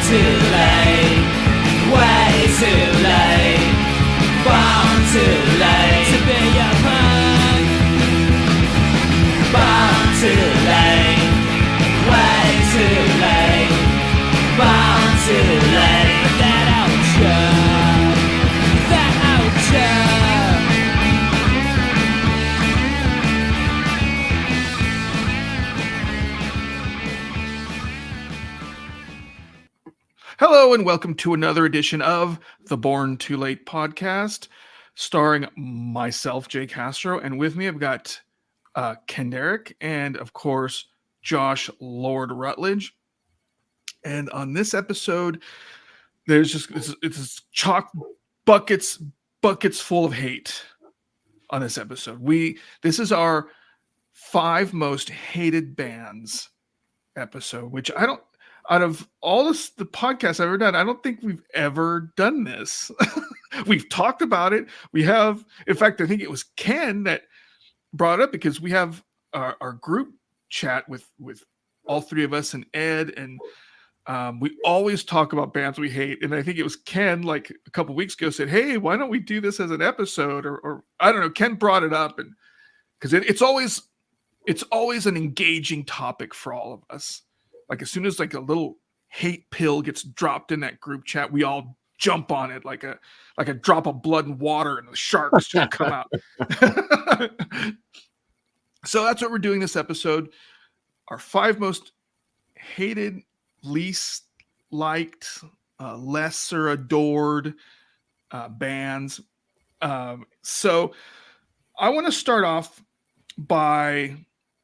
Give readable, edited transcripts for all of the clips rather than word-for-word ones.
too late, way too late, born too late to be a punk. Born too late, way too late, born too late for that outro, that outro. Hello and welcome to another edition of the Born Too Late podcast, starring myself, Jay Castro, and with me I've got Ken Derrick and, of course, Josh Lord Rutledge. And on this episode, there's just it's chock buckets full of hate on this episode. This is our 5 most hated bands episode, which out of all the podcasts I've ever done, I don't think we've ever done this. We've talked about it. We have, in fact, I think it was Ken that brought it up because we have our group chat with all 3 of us and Ed, and we always talk about bands we hate. And I think it was Ken, like a couple weeks ago, said, "Hey, why don't we do this as an episode?" Or I don't know. Ken brought it up, and because it's always an engaging topic for all of us. Like as soon as like a little hate pill gets dropped in that group chat, we all jump on it like a drop of blood and water, and the sharks just come out. So that's what we're doing this episode. Our 5 most hated, least liked, lesser adored bands. So I want to start off by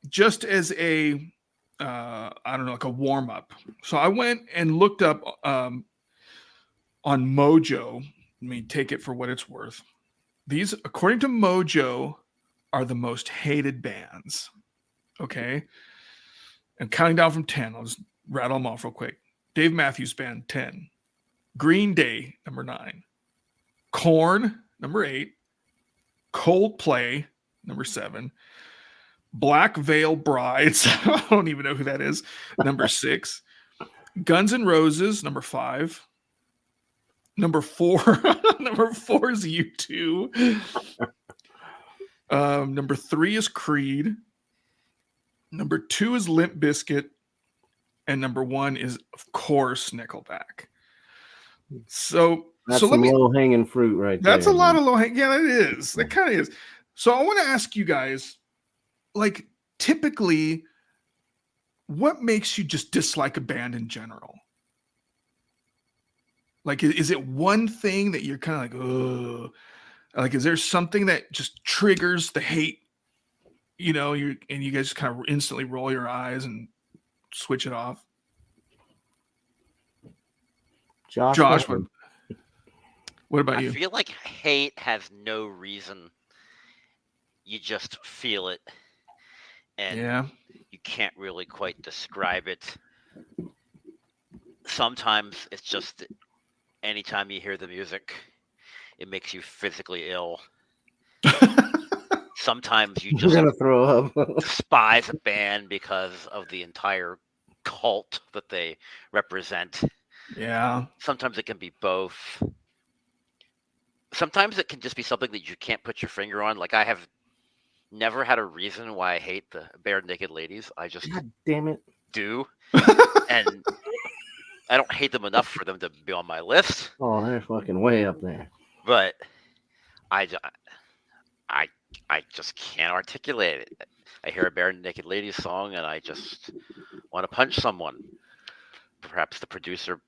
just as a like a warm up. So I went and looked up on Mojo. Let me take it for what it's worth. These, according to Mojo, are the most hated bands. Okay. And counting down from 10, I'll just rattle them off real quick. Dave Matthews Band, 10. Green Day, number 9. Korn, number 8. Coldplay, number 7. Black Veil Brides, I don't even know who that is, number 6. Guns N' Roses, number 5. Number 4 is U2. Number 3 is Creed. Number 2 is Limp Bizkit. And number 1 is, of course, Nickelback. So that's some low-hanging fruit right there. That's a lot of low-hanging. Yeah, it is. That kind of is. So I want to ask you guys, like, typically, what makes you just dislike a band in general? Like, is it one thing that you're kind of like, ugh? Like, is there something that just triggers the hate? You know, you guys just kind of instantly roll your eyes and switch it off. Josh, what about you? I feel like hate has no reason. You just feel it. And you can't really quite describe it. Sometimes it's just that anytime you hear the music, it makes you physically ill. Sometimes you just gonna throw up. despise a band because of the entire cult that they represent. Yeah. Sometimes it can be both. Sometimes it can just be something that you can't put your finger on. Like I have never had a reason why I hate the Bare Naked Ladies. I just God damn it. do. And I don't hate them enough for them to be on my list. Oh, they're fucking way up there. But I just can't articulate it. I hear a Bare Naked Ladies song and I just want to punch someone. Perhaps the producer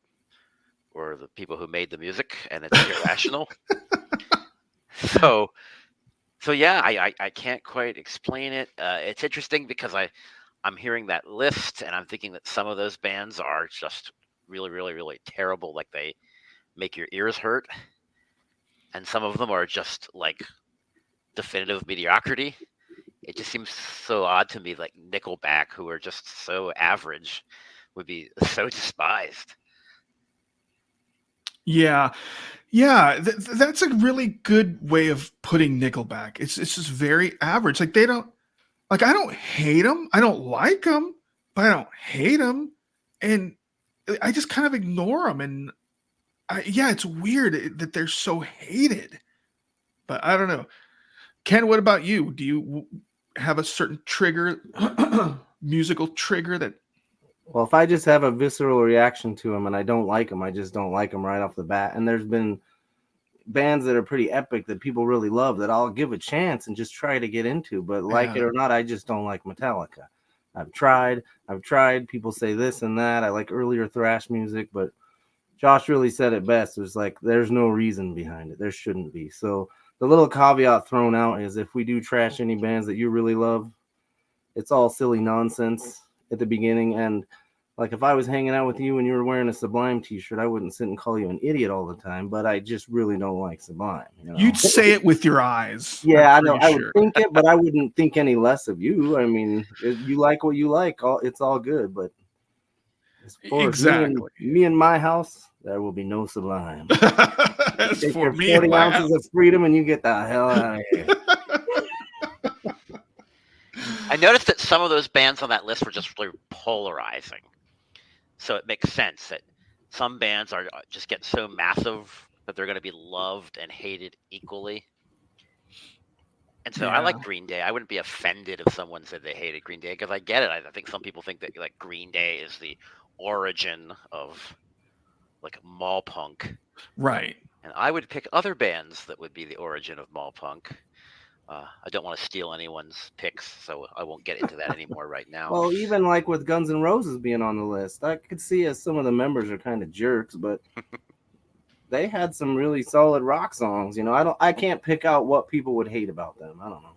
or the people who made the music, and it's irrational. So yeah, I can't quite explain it. It's interesting because I'm hearing that list and I'm thinking that some of those bands are just really, really, really terrible. Like they make your ears hurt. And some of them are just like definitive mediocrity. It just seems so odd to me, like Nickelback, who are just so average, would be so despised. Yeah. That's a really good way of putting Nickelback. It's just very average. Like I don't hate them. I don't like them, but I don't hate them. And I just kind of ignore them, and it's weird that they're so hated. But I don't know. Ken, what about you? Do you have a certain trigger, musical trigger that? Well, if I just have a visceral reaction to them and I don't like them, I just don't like them right off the bat. And there's been bands that are pretty epic that people really love that I'll give a chance and just try to get into. But like it or not, I just don't like Metallica. I've tried. People say this and that. I like earlier thrash music, but Josh really said it best. It was like, there's no reason behind it. There shouldn't be. So the little caveat thrown out is if we do trash any bands that you really love, it's all silly nonsense at the beginning. And like if I was hanging out with you and you were wearing a Sublime t-shirt, I wouldn't sit and call you an idiot all the time, but I just really don't like Sublime. You know? You'd say it with your eyes. Yeah, I know. I would think it, but I wouldn't think any less of you. I mean, if you like what you like, it's all good. But as far as me and my house, there will be no Sublime. As Take for your me 40 ounces of freedom and you get the hell out of here. I noticed that some of those bands on that list were just really polarizing. So it makes sense that some bands are just get so massive that they're going to be loved and hated equally. And so I like Green Day. I wouldn't be offended if someone said they hated Green Day because I get it. I think some people think that like Green Day is the origin of like mall punk. Right. And I would pick other bands that would be the origin of mall punk. I don't want to steal anyone's picks, so I won't get into that anymore right now. Well, even like with Guns N' Roses being on the list, I could see as some of the members are kind of jerks, but they had some really solid rock songs. You know, I can't pick out what people would hate about them. I don't know.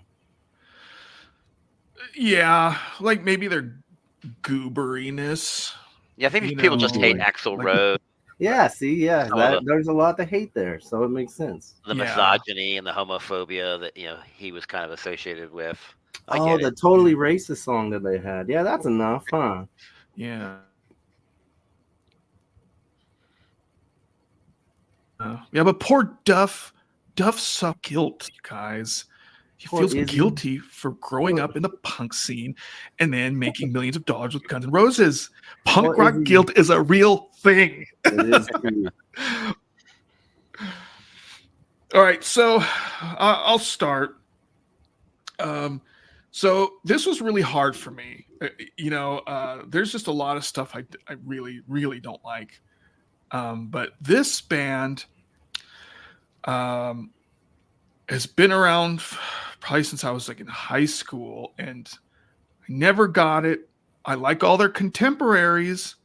Yeah, like maybe their gooberiness. Yeah, I think people just hate Axl Rose. Yeah, see, there's a lot to hate there, so it makes sense. The misogyny and the homophobia that he was kind of associated with. The totally racist song that they had. Yeah, that's enough, huh? Yeah. Yeah, but poor Duff. Duff sucked guilt, you guys. He feels guilty for growing up in the punk scene and then making millions of dollars with Guns N' Roses. Punk rock guilt is a real thing. It is. All right, so I'll start. So this was really hard for me. There's just a lot of stuff I really, really don't like. But this band has been around probably since I was like in high school, and I never got it. I like all their contemporaries.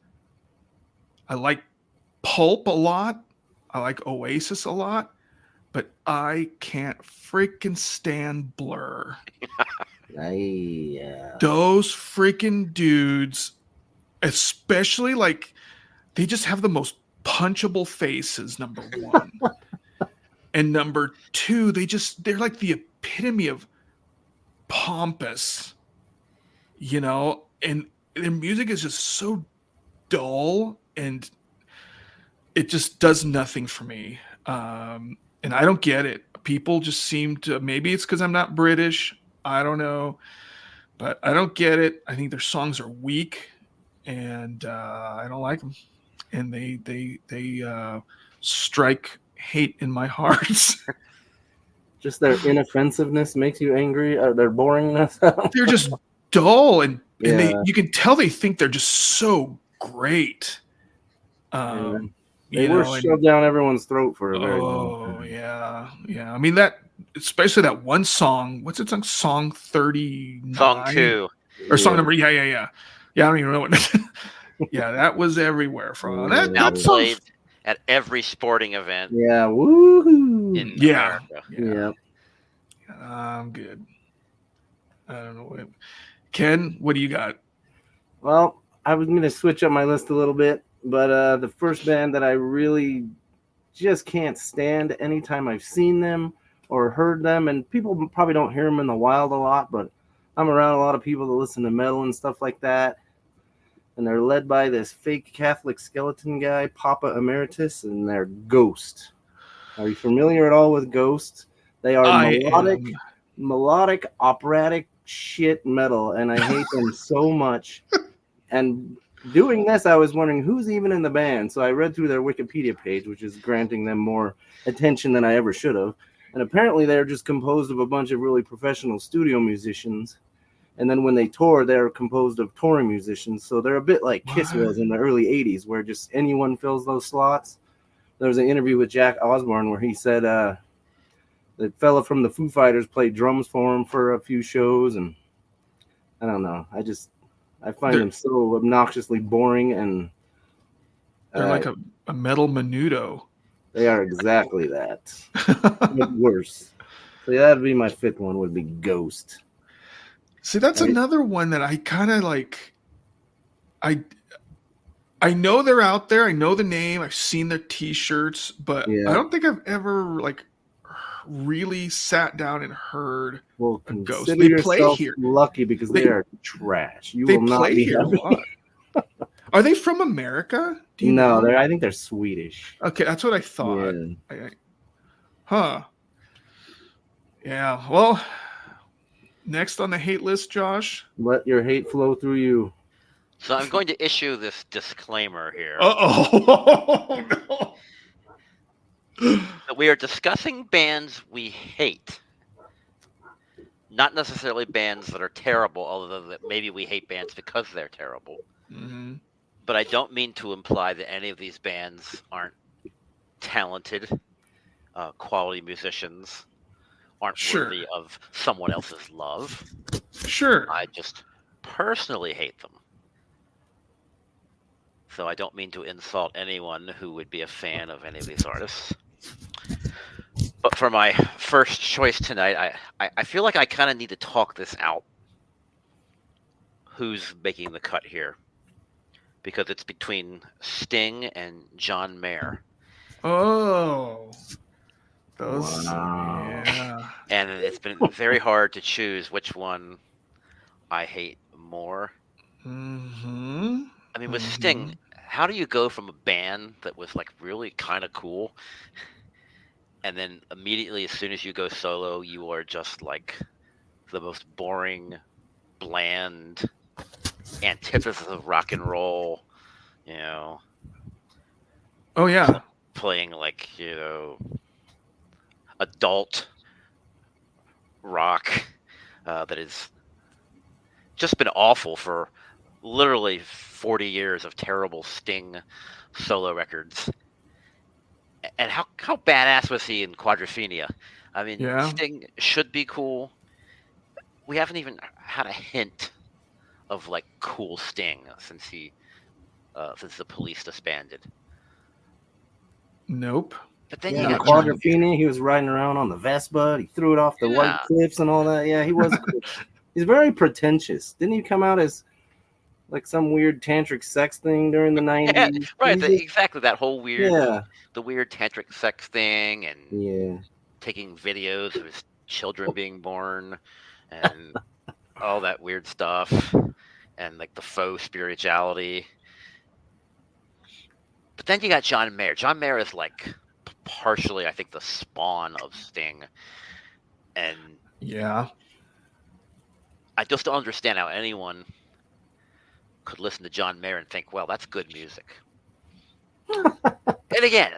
I like Pulp a lot. I like Oasis a lot, but I can't freaking stand Blur. Those freaking dudes, especially like they just have the most punchable faces, number one. And number two, they're like the epitome of pompous, and their music is just so dull and it just does nothing for me. And I don't get it. People just seem to, maybe it's because I'm not British. I don't know, but I don't get it. I think their songs are weak and I don't like them. And they strike hate in my heart. Just their inoffensiveness makes you angry, or their boringness. They're just dull, and you can tell they think they're just so great. They were shoved down everyone's throat for a very long time. Yeah. I mean especially that one song. What's it song? Song 39? Song 2. Or song number? Yeah. Yeah, I don't even know what. Yeah, that was everywhere from that. Now played at every sporting event. Yeah, woohoo! In America. Yeah. I'm good. I don't know. Ken, what do you got? Well, I was going to switch up my list a little bit, but the first band that I really just can't stand anytime I've seen them or heard them, and people probably don't hear them in the wild a lot, but I'm around a lot of people that listen to metal and stuff like that. And they're led by this fake Catholic skeleton guy, Papa Emeritus, and they're Ghost. Are you familiar at all with Ghost? They are melodic, operatic shit metal, and I hate them so much. And doing this, I was wondering who's even in the band. So I read through their Wikipedia page, which is granting them more attention than I ever should have. And apparently they're just composed of a bunch of really professional studio musicians. And then when they tour, they're composed of touring musicians. So they're a bit like Kiss was in the early 80s, where just anyone fills those slots. There was an interview with Jack Osborne where he said the fella from the Foo Fighters played drums for him for a few shows. And I don't know. I find them so obnoxiously boring. And they're like a metal menudo. They are exactly that. But worse. So yeah, that'd be my fifth one, would be Ghost. See, that's another one that I kind of like. I know they're out there. I know the name. I've seen their T-shirts, but I don't think I've ever like really sat down and heard a Ghost. They play here. Lucky because they are trash. You will not be here a lot. Are they from America? Do you know? I think they're Swedish. Okay, that's what I thought. Yeah. Yeah. Well. Next on the hate list, Josh. Let your hate flow through you. So I'm going to issue this disclaimer here. Uh-oh. No. That we are discussing bands we hate. Not necessarily bands that are terrible, although that maybe we hate bands because they're terrible. Mm-hmm. But I don't mean to imply that any of these bands aren't talented, quality musicians. Aren't worthy of someone else's love. Sure. I just personally hate them. So I don't mean to insult anyone who would be a fan of any of these artists. But for my first choice tonight, I feel like I kind of need to talk this out. Who's making the cut here? Because it's between Sting and John Mayer. Oh. Wow. Yeah. And it's been very hard to choose which one I hate more. Mm-hmm. I mean, with Sting, how do you go from a band that was like really kind of cool, and then immediately as soon as you go solo, you are just like the most boring, bland antithesis of rock and roll, you know? Oh, yeah. Playing like, adult rock that has just been awful for literally 40 years of terrible Sting solo records. And how badass was he in Quadrophenia? I mean, Sting should be cool. We haven't even had a hint of like cool Sting since the Police disbanded. Nope. But then you got Quadrophenia. He was riding around on the Vespa. He threw it off the white cliffs and all that. Yeah, he was. He's very pretentious. Didn't he come out as like some weird tantric sex thing during the 90s? Yeah, right. Exactly. That whole weird, the weird tantric sex thing, and taking videos of his children being born, and all that weird stuff, and like the faux spirituality. But then you got John Mayer. John Mayer is like partially, I think, the spawn of Sting. And I just don't understand how anyone could listen to John Mayer and think, well, that's good music. And again,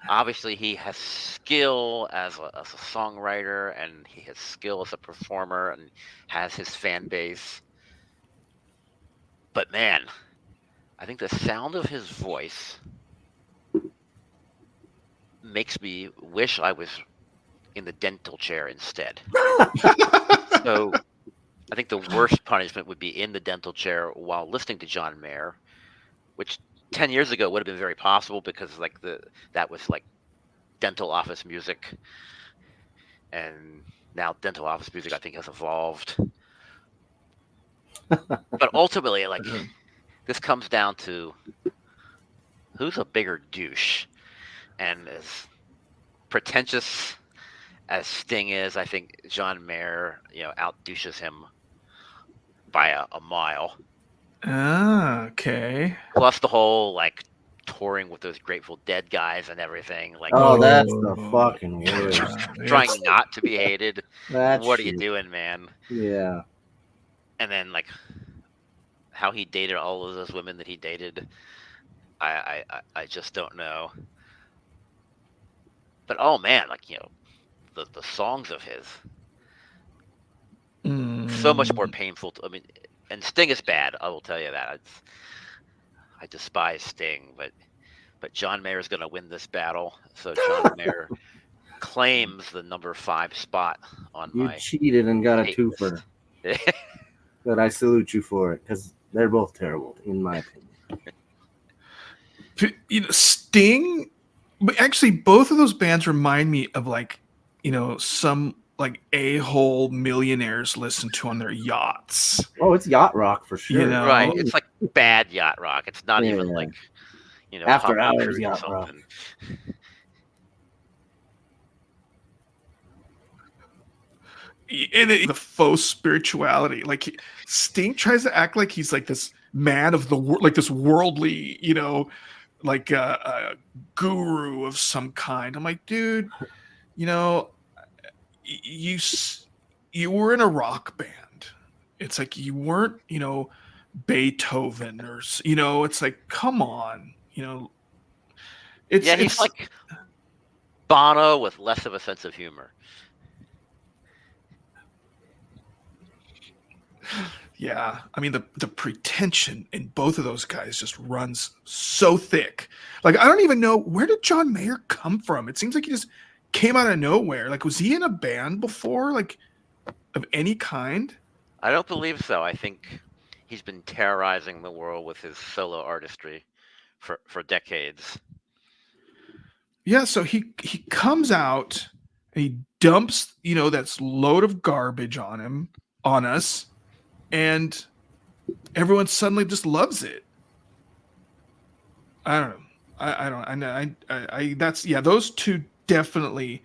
obviously he has skill as a songwriter, and he has skill as a performer, and has his fan base. But man, I think the sound of his voice makes me wish I was in the dental chair instead. So I think the worst punishment would be in the dental chair while listening to John Mayer, which 10 years ago would have been very possible because like that was like dental office music. And now dental office music, I think, has evolved. But ultimately, like, this comes down to who's a bigger douche. And as pretentious as Sting is, I think John Mayer, out-douches him by a mile. Okay. Plus the whole, like, touring with those Grateful Dead guys and everything. Like, that's the fucking worst. Trying not to be hated. What are you doing, man? Yeah. And then, like, how he dated all of those women that he dated. I just don't know. But oh man, like the songs of his, so much more painful. I mean, and Sting is bad. I will tell you that. I despise Sting, but John Mayer is going to win this battle. So John Mayer claims the number 5 spot on You my cheated and got a hate twofer, list. but I salute you for it because they're both terrible, in my opinion. Sting, but actually, both of those bands remind me of like, some like a-hole millionaires listen to on their yachts. Oh, it's yacht rock for sure. Right. It's like bad yacht rock. It's not even Yeah. like, After Pop hours Cruise or yacht rock. something. And the faux spirituality, like Sting tries to act like he's like this man of the world, like this worldly, like a guru of some kind. I'm like, dude, you were in a rock band. It's like you weren't, Beethoven or it's like, come on, He's like Bono with less of a sense of humor. Yeah, I mean the pretension in both of those guys just runs so thick. Like I don't even know, where did John Mayer come from? It seems like he just came out of nowhere. Like, was he in a band before, like of any kind? I don't believe so. I think he's been terrorizing the world with his solo artistry for decades. Yeah, so he comes out and he dumps, that's load of garbage on us, and everyone suddenly just loves it. I don't know. Those two definitely,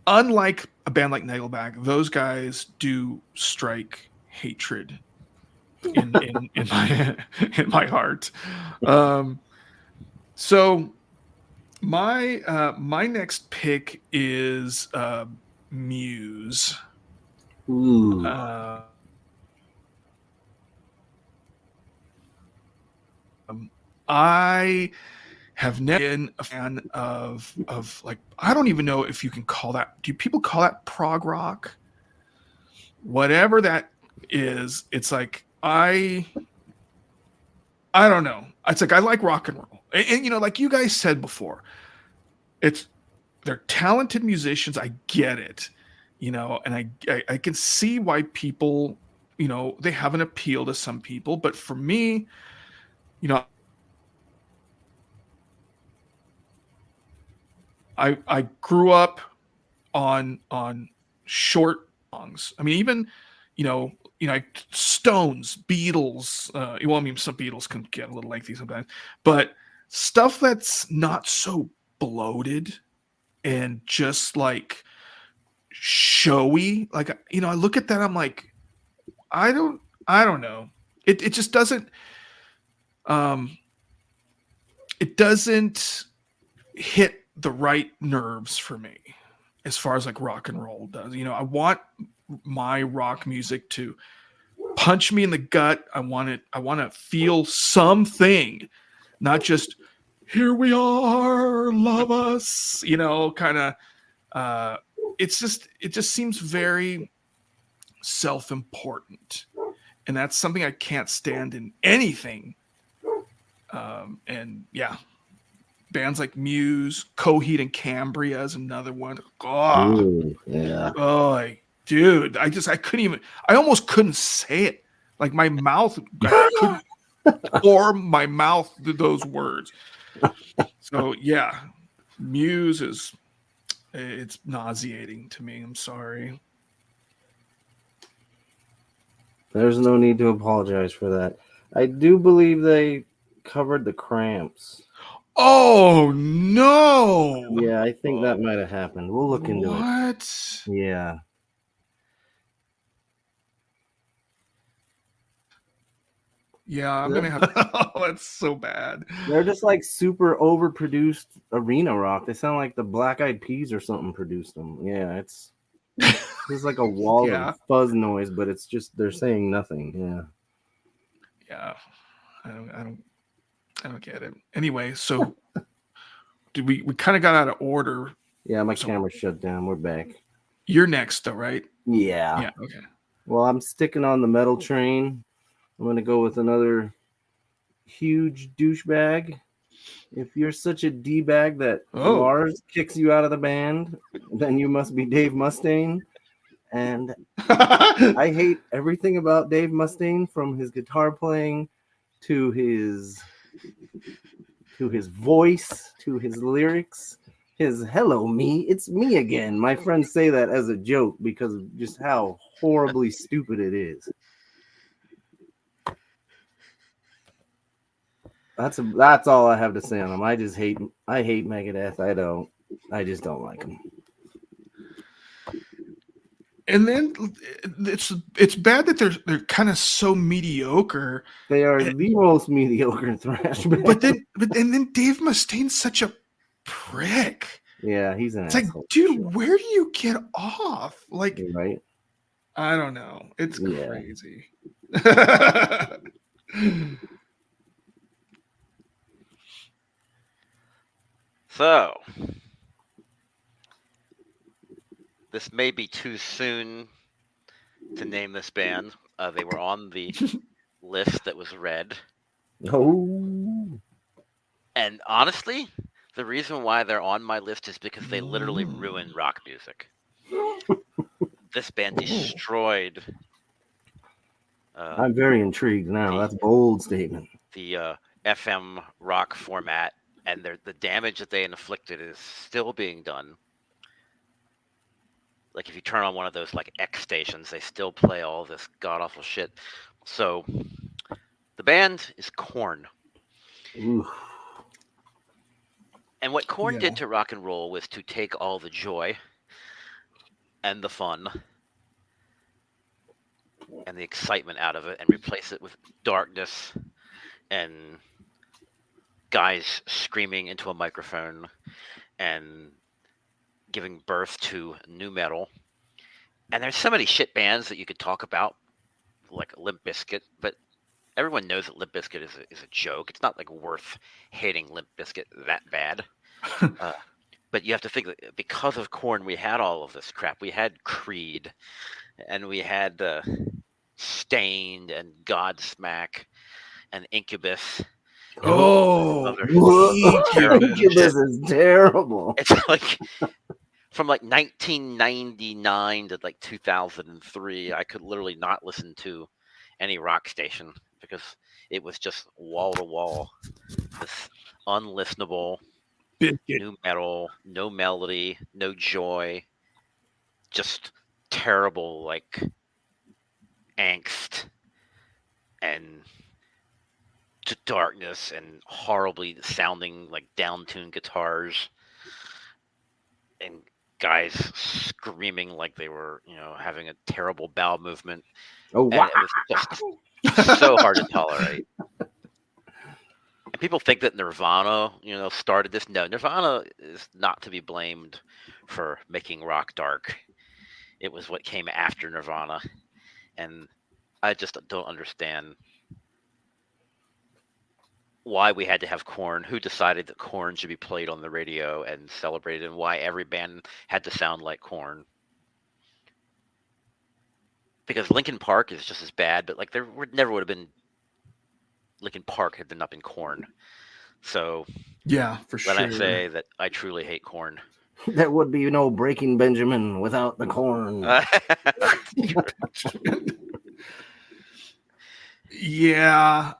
unlike a band like Nickelback, those guys do strike hatred in my in my heart. So my next pick is Muse. Ooh. I have never been a fan of like, I don't even know if you can call that. Do people call that prog rock? Whatever that is, it's like I don't know. It's like I like rock and roll, and like you guys said before, they're talented musicians. I get it, and I can see why people, they have an appeal to some people, but for me, I grew up on short songs. I mean, even Stones, Beatles. Well, I mean, some Beatles can get a little lengthy sometimes, but stuff that's not so bloated and just like showy. Like, I look at that, I'm like, I don't know. It just doesn't. It doesn't hit the right nerves for me as far as like rock and roll does. I want my rock music to punch me in the gut. I want to feel something, not just here we are, love us, kind of it just seems very self-important, and that's something I can't stand in anything. And yeah, bands like Muse, Coheed and Cambria is another one. Oh, Ooh, yeah. Oh, dude, I couldn't even. I almost couldn't say it. Like my mouth couldn't form my mouth to those words. So yeah, Muse it's nauseating to me. I'm sorry. There's no need to apologize for that. I do believe they covered the Cramps. Oh no! Yeah, I think that might have happened. We'll look into it. What? Yeah. Yeah, I'm gonna have. Oh, that's so bad. They're just like super overproduced arena rock. They sound like the Black Eyed Peas or something produced them. Yeah, it's like a wall Yeah. of fuzz noise, but it's just they're saying nothing. Yeah. Yeah, I don't get it. Anyway, so we kind of got out of order. Yeah, my So- camera shut down. We're back. You're next, though, right? Yeah. Yeah. Okay. Well, I'm sticking on the metal train. I'm gonna go with another huge douchebag. If you're such a d-bag that Oh. Lars kicks you out of the band, then you must be Dave Mustaine. And I hate everything about Dave Mustaine, from his guitar playing to his voice to his lyrics. His "Hello me, it's me again." My friends say that as a joke because of just how horribly stupid it is. That's all I have to say on him. I hate Megadeth. I just don't like them. And then it's bad that they're kind of so mediocre. They are the most mediocre thrash band. But then Dave Mustaine's such a prick. Yeah, he's an It's asshole. like, dude, where do you get off? Like, You're right. I don't know. It's Yeah. crazy. So, this may be too soon to name this band. They were on the list that was read. Oh, And honestly, the reason why they're on my list is because they literally ruined rock music. This band destroyed I'm very intrigued now. That's a bold statement. the FM rock format, and the damage that they inflicted is still being done. Like, if you turn on one of those like X stations, they still play all this god awful shit. So the band is Korn. Ooh. And what Korn Yeah. did to rock and roll was to take all the joy and the fun and the excitement out of it and replace it with darkness and guys screaming into a microphone and giving birth to new metal. And there's so many shit bands that you could talk about, like Limp Bizkit, but everyone knows that Limp Bizkit is a joke. It's not like worth hating Limp Bizkit that bad. But you have to think that because of Korn, we had all of this crap. We had Creed, and we had Stained, and Godsmack, and Incubus. Oh, Incubus is terrible. It's like from like 1999 to like 2003, I could literally not listen to any rock station because it was just wall to wall, this unlistenable new metal, no melody, no joy, just terrible like angst and to darkness and horribly sounding like down-tuned guitars and guys screaming like they were, having a terrible bowel movement. Oh, And wow. it was just so hard to tolerate. And people think that Nirvana, started this. No, Nirvana is not to be blamed for making rock dark. It was what came after Nirvana. And I just don't understand why we had to have Korn, who decided that Korn should be played on the radio and celebrated, and why every band had to sound like Korn. Because Linkin Park is just as bad, but like never would have been Linkin Park had there not been Korn. So yeah, for sure. when I say that I truly hate Korn. There would be no Breaking Benjamin without the Korn. Yeah,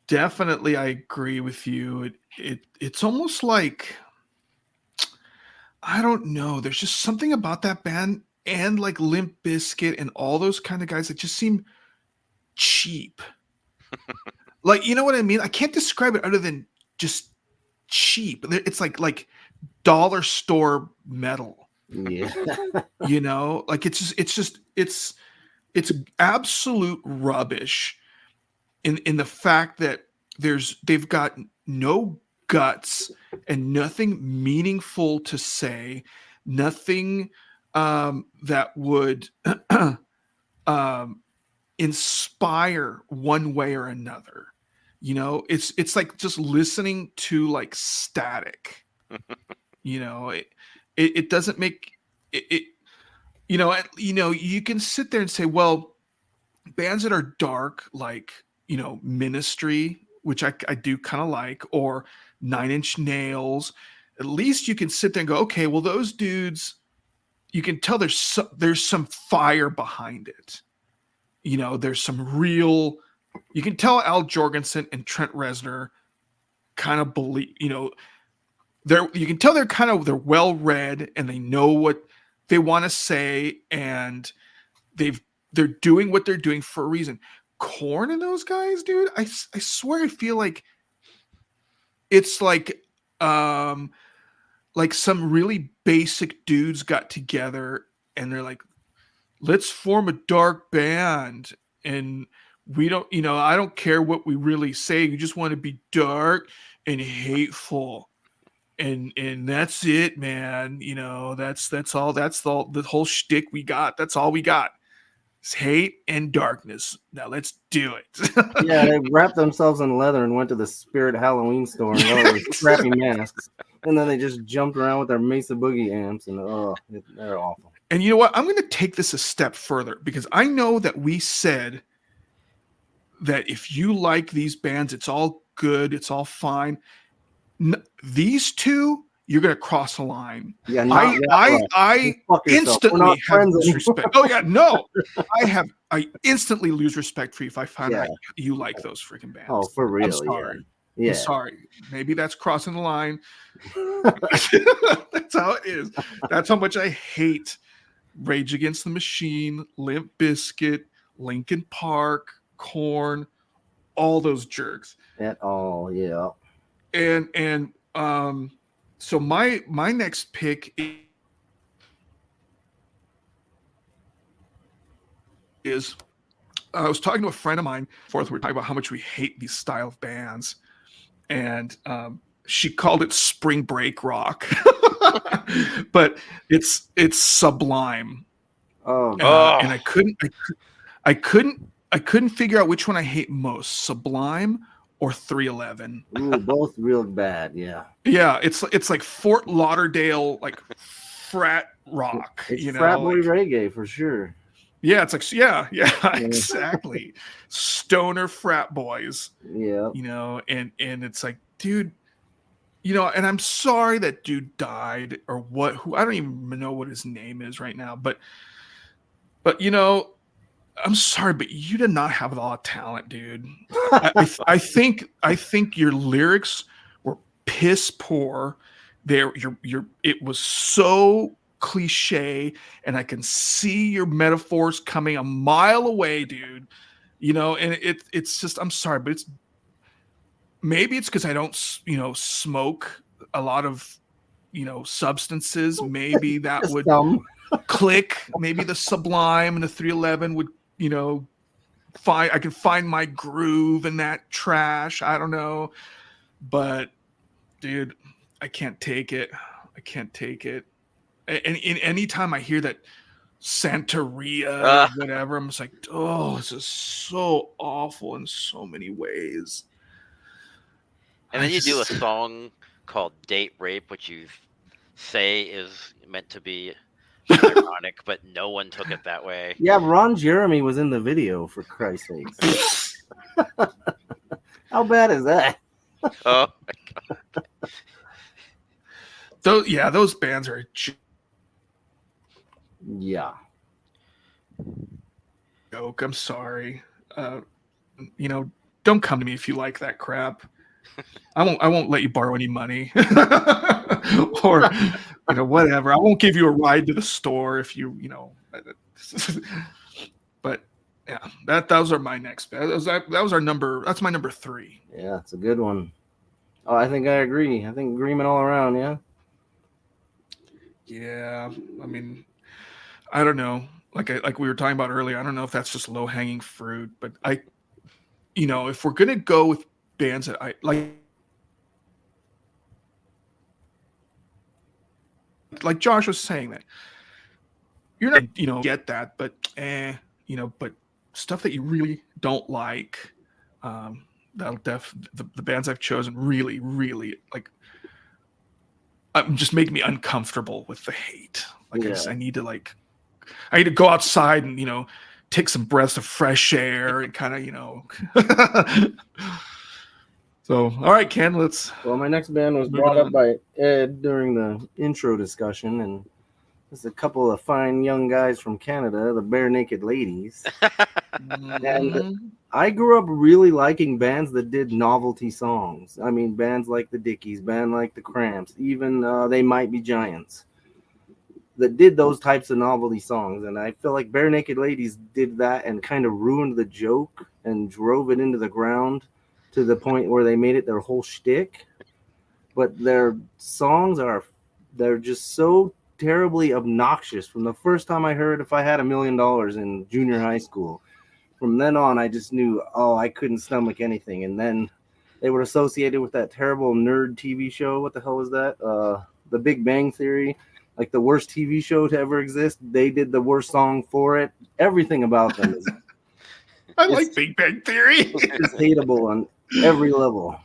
definitely I agree with you. It's almost like, I don't know, there's just something about that band and like Limp Bizkit and all those kind of guys that just seem cheap. Like, you know what I mean? I can't describe it other than just cheap. It's like dollar store metal. Yeah. Like it's absolute rubbish in the fact that they've got no guts and nothing meaningful to say, nothing that would inspire one way or another. You know, it's like just listening to like static. You know, it doesn't make it. You can sit there and say, well, bands that are dark, like, Ministry, which I do kind of like, or Nine Inch Nails, at least you can sit there and go, okay, well, those dudes, you can tell there's some fire behind it. There's some real, you can tell Al Jorgensen and Trent Reznor kind of believe, you can tell they're well read and they know what they want to say, and they're doing what they're doing for a reason. Korn and those guys, dude, I swear I feel like it's like some really basic dudes got together and they're like, let's form a dark band, and we don't, I don't care what we really say. You just want to be dark and hateful. And that's it, man. That's all. That's the whole shtick we got. That's all we got. It's hate and darkness. Now let's do it. Yeah, they wrapped themselves in leather and went to the Spirit Halloween store and got all those crappy masks. And then they just jumped around with their Mesa Boogie amps, and they're awful. And you know what? I'm going to take this a step further, because I know that we said that if you like these bands, it's all good, it's all fine. These two, you're going to cross a line. Yeah, I instantly have disrespect. Oh yeah, no, I instantly lose respect for you if I find out you like those freaking bands. Oh, for real? I'm sorry. Yeah. I'm sorry. Maybe that's crossing the line. That's how it is. That's how much I hate Rage Against the Machine, Limp Bizkit, Linkin Park, Korn, all those jerks. At all, yeah. And so my next pick is I was talking to a friend of mine. We were talking about how much we hate these style of bands, and she called it spring break rock, but it's Sublime. And I couldn't figure out which one I hate most, Sublime or 311. Ooh, both real bad, yeah. Yeah, it's like Fort Lauderdale, like frat rock. It's frat boy reggae for sure. Yeah, it's like yeah, exactly. Stoner frat boys. Yeah. And it's like, dude, and I'm sorry that dude died, or who I don't even know what his name is right now, but I'm sorry, but you did not have a lot of talent, dude. I think your lyrics were piss poor. It was so cliche, and I can see your metaphors coming a mile away, dude. And it's just, I'm sorry, but maybe it's because I don't, smoke a lot of, substances. Maybe that would click. Maybe the Sublime and the 311 would, I can find my groove in that trash. I don't know, but dude, I can't take it. And any time I hear that Santeria, whatever, I'm just like, oh, this is so awful in so many ways. And then you do a song called Date Rape, which you say is meant to be ironic, but no one took it that way. Yeah, Ron Jeremy was in the video, for Christ's sakes. How bad is that? Oh my god. Those bands are joke. I'm sorry. Don't come to me if you like that crap. I won't let you borrow any money. Or whatever. I won't give you a ride to the store if you but yeah, those are my next. That's my number 3. Yeah, it's a good one. Oh, I think I agree. I think agreement all around, yeah. Yeah, I mean, I don't know. Like we were talking about earlier, I don't know if that's just low hanging fruit, but if we're gonna go with bands that I like Josh was saying, that you're not, get that, but but stuff that you really don't like. That'll the bands I've chosen really, really like just make me uncomfortable with the hate. Like Yeah. I need to go outside and take some breaths of fresh air and kind of So all right, Ken, let's. Well, my next band was Moving brought up on. by Ed during the intro discussion, and it's a couple of fine young guys from Canada, the Bare Naked Ladies. And I grew up really liking bands that did novelty songs. I mean, bands like the Dickies, band like the Cramps, even They Might Be Giants, that did those types of novelty songs. And I feel like Bare Naked Ladies did that and kind of ruined the joke and drove it into the ground to the point where they made it their whole shtick. But their songs they're just so terribly obnoxious. From the first time I heard If I Had $1 Million in junior high school, from then on, I just knew, I couldn't stomach anything. And then they were associated with that terrible nerd TV show. What the hell was that? The Big Bang Theory, like the worst TV show to ever exist. They did the worst song for it. Everything about them is I like Big Bang Theory. it's hateable on every level.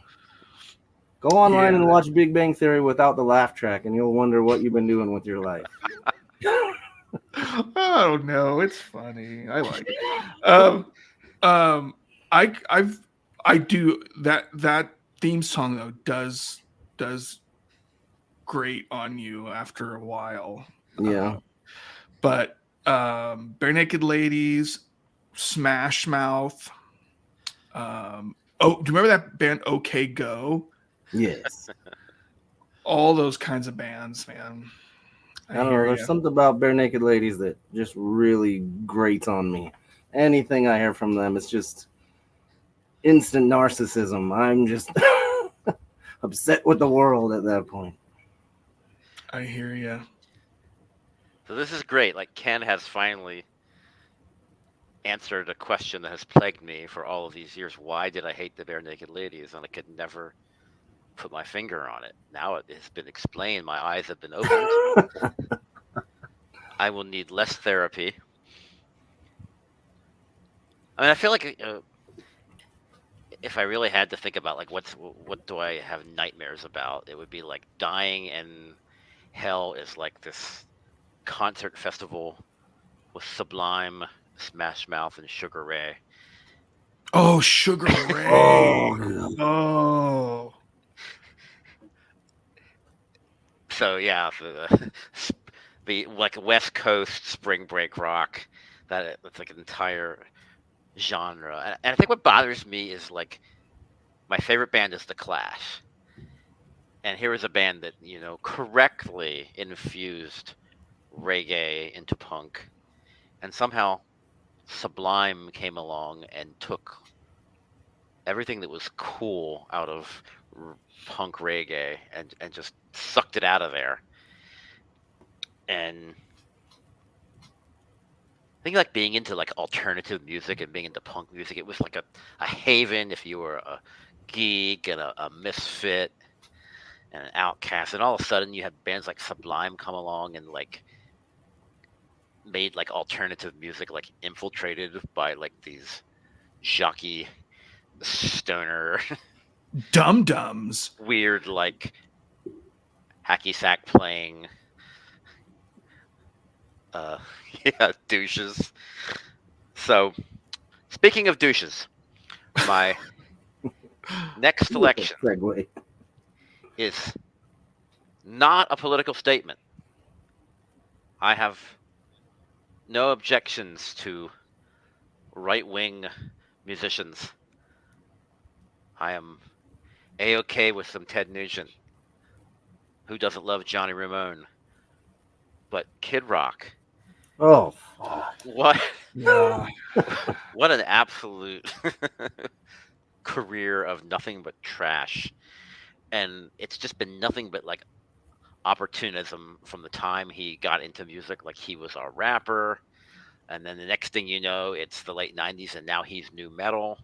Go online and watch Big Bang Theory without the laugh track, and you'll wonder what you've been doing with your life. Oh no, it's funny. I like it. I do that theme song though does great on you after a while. Yeah. But Bare Naked Ladies, Smash Mouth. Do you remember that band OK Go? Yes. All those kinds of bands, man. I don't know. There's something about Bare Naked Ladies that just really grates on me. Anything I hear from them, it's just instant narcissism. I'm just upset with the world at that point. I hear you. So this is great. Like Ken has finally answered a question that has plagued me for all of these years. Why did I hate the Bare Naked Ladies? And I could never put my finger on it. Now it has been explained. My eyes have been opened. I will need less therapy. I mean, I feel like if I really had to think about like what do I have nightmares about, it would be like dying and hell is like this concert festival with Sublime, Smash Mouth, and Sugar Ray. Oh, Sugar Ray. Oh. So yeah, the like West Coast spring break rock, that's like an entire genre. And I think what bothers me is like my favorite band is The Clash. And here is a band that, correctly infused reggae into punk. And somehow Sublime came along and took everything that was cool out of punk reggae and just sucked it out of there. And I think like being into like alternative music and being into punk music, it was like a haven if you were a geek and a misfit and an outcast. And all of a sudden you had bands like Sublime come along and like made like alternative music, like infiltrated by like these jockey stoner dum-dums, weird like hacky sack playing douches. So speaking of douches, my next selection Segue. is not a political statement. I have no objections to right-wing musicians. I am A-okay with some Ted Nugent. Who doesn't love Johnny Ramone? But Kid Rock. Oh, What? Yeah. What an absolute career of nothing but trash. And it's just been nothing but like opportunism from the time he got into music. Like he was a rapper, and then the next thing you know, it's the late 90s, and now he's new metal.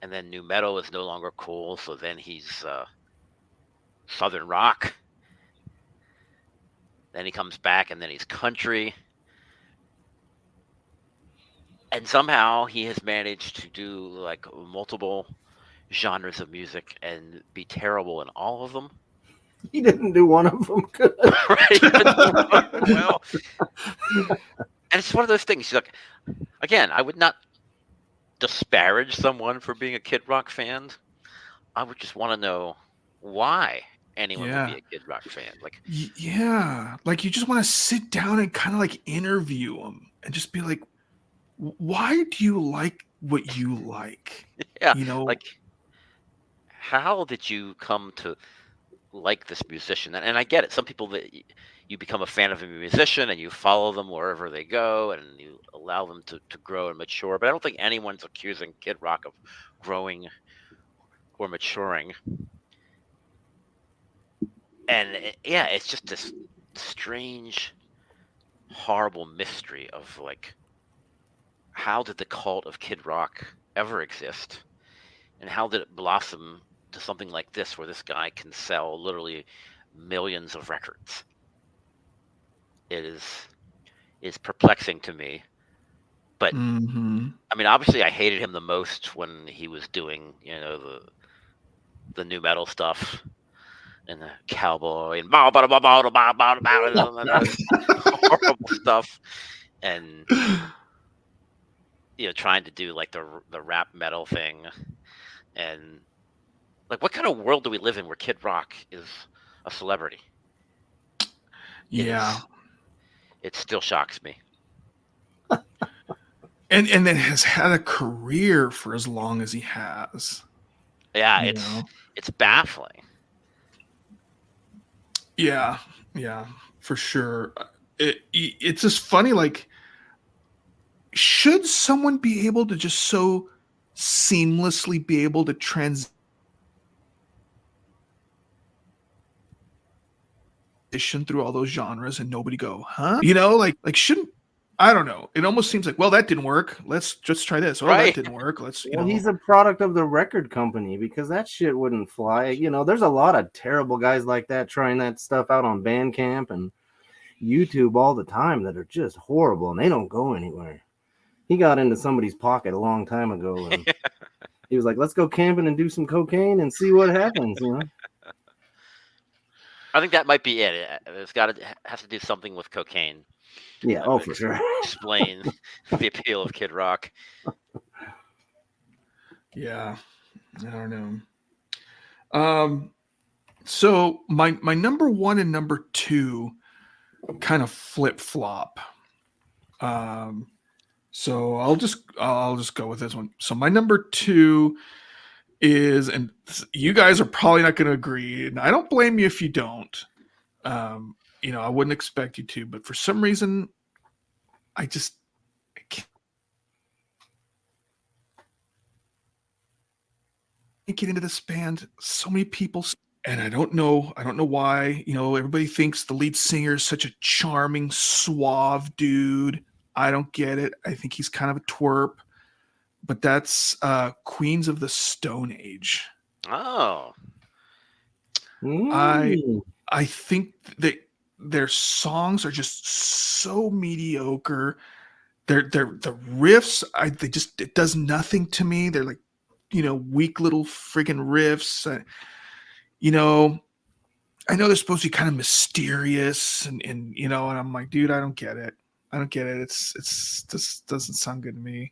And then new metal is no longer cool, so then he's southern rock. Then he comes back, and then he's country. And somehow he has managed to do like multiple genres of music and be terrible in all of them. He didn't do one of them good. Right? Well, and it's one of those things. Look, again, I would not disparage someone for being a Kid Rock fan. I would just want to know why anyone would be a Kid Rock fan. Like, yeah, like you just want to sit down and kind of like interview them and just be like, why do you like what you like? yeah, You know, like, how did you come to like this musician? And I get it. Some people that you become a fan of a musician and you follow them wherever they go and you allow them to grow and mature. But I don't think anyone's accusing Kid Rock of growing or maturing. And yeah, it's just this strange, horrible mystery of like, how did the cult of Kid Rock ever exist? And how did it blossom to something like this, where this guy can sell literally millions of records? It is perplexing to me. But I mean, obviously, I hated him the most when he was doing, the new metal stuff and the cowboy and horrible stuff, and trying to do like the rap metal thing, and like, what kind of world do we live in where Kid Rock is a celebrity? yeah, it still shocks me. and then has had a career for as long as he has. Yeah, it's baffling. Yeah, for sure. It's just funny, like, should someone be able to just so seamlessly be able to transition through all those genres and nobody go, huh? Like shouldn't, I don't know. It almost seems like, well, that didn't work. Let's just try this. Oh, right. That didn't work. Let's, Well, he's a product of the record company, because that shit wouldn't fly. There's a lot of terrible guys like that trying that stuff out on Bandcamp and YouTube all the time that are just horrible, and they don't go anywhere. He got into somebody's pocket a long time ago, and he was like, let's go camping and do some cocaine and see what happens, I think that might be it. Has to do something with cocaine. Yeah, for sure. Explain the appeal of Kid Rock. Yeah, I don't know. So my number one and number two kind of flip flop. So I'll just go with this one. So my number two is, and you guys are probably not going to agree, and I don't blame you if you don't. I wouldn't expect you to, but for some reason, I can't get into this band. So many people, and I don't know why. Everybody thinks the lead singer is such a charming, suave dude. I don't get it. I think he's kind of a twerp. But that's Queens of the Stone Age. Oh. I think that their songs are just so mediocre. The riffs, it does nothing to me. They're like, weak little friggin' riffs. I know they're supposed to be kind of mysterious and I'm like, dude, I don't get it. It's this doesn't sound good to me.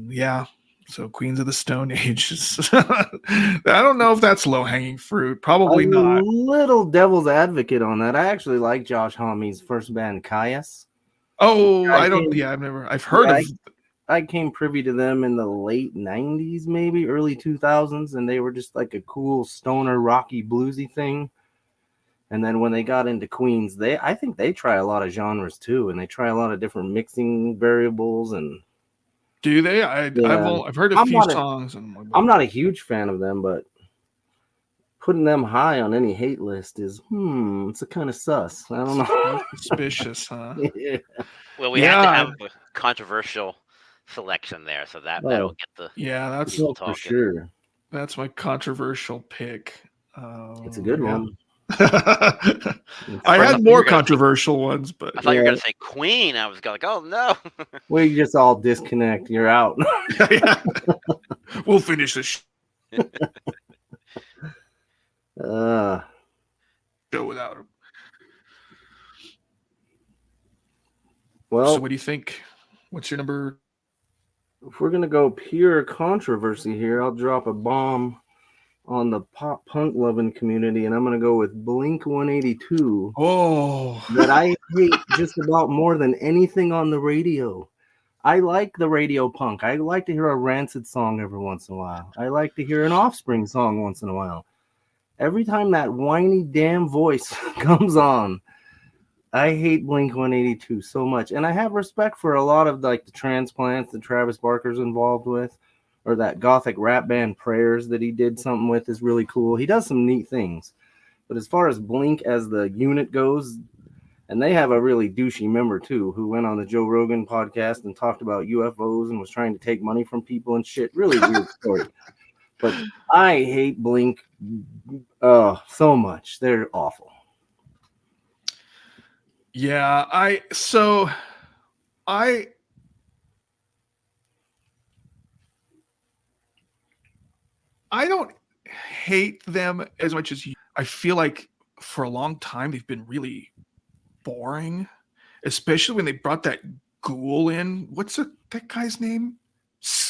Yeah. So Queens of the Stone Age. I don't know if that's low-hanging fruit. Probably not. A little devil's advocate on that. I actually like Josh Homme's first band, Caius. Oh, I've heard of. I came privy to them in the late 90s, maybe early 2000s, and they were just like a cool stoner, rocky, bluesy thing. And then when they got into Queens, I think they try a lot of genres too, and they try a lot of different mixing variables. And do they? I've heard a few songs. I'm not a huge fan of them, but putting them high on any hate list is it's a kind of sus. I don't know. Suspicious, huh? Yeah. Well, we have to have a controversial selection there, so that'll get the that's people talking. For sure. That's my controversial pick. It's a good one. I I had thought more you were gonna say- controversial ones, but I thought you were Yeah. going to say Queen. I was like, oh no. We just all disconnect. You're out. yeah. We'll finish this uh, show without him. well, So what do you think? What's your number? if we're gonna go pure controversy here, I'll drop a bomb on the pop punk loving community, and I'm gonna go with Blink 182. Oh, That I hate just about more than anything on the radio. I like the radio punk. I like to hear a Rancid song every once in a while. I like to hear an Offspring song once in a while. Every time that whiny damn voice comes on, I hate Blink 182 so much. And I have respect for a lot of like the transplants that Travis Barker's involved with, or that gothic rap band Prayers that he did something with is really cool. He does some neat things. But as far as Blink as the unit goes, and they have a really douchey member too, who went on the Joe Rogan podcast and talked about UFOs and was trying to take money from people and shit. Really weird story. But I hate Blink so much. They're awful. yeah. I don't hate them as much as you. I feel like for a long time they've been really boring, especially when they brought that ghoul in. What's that guy's name?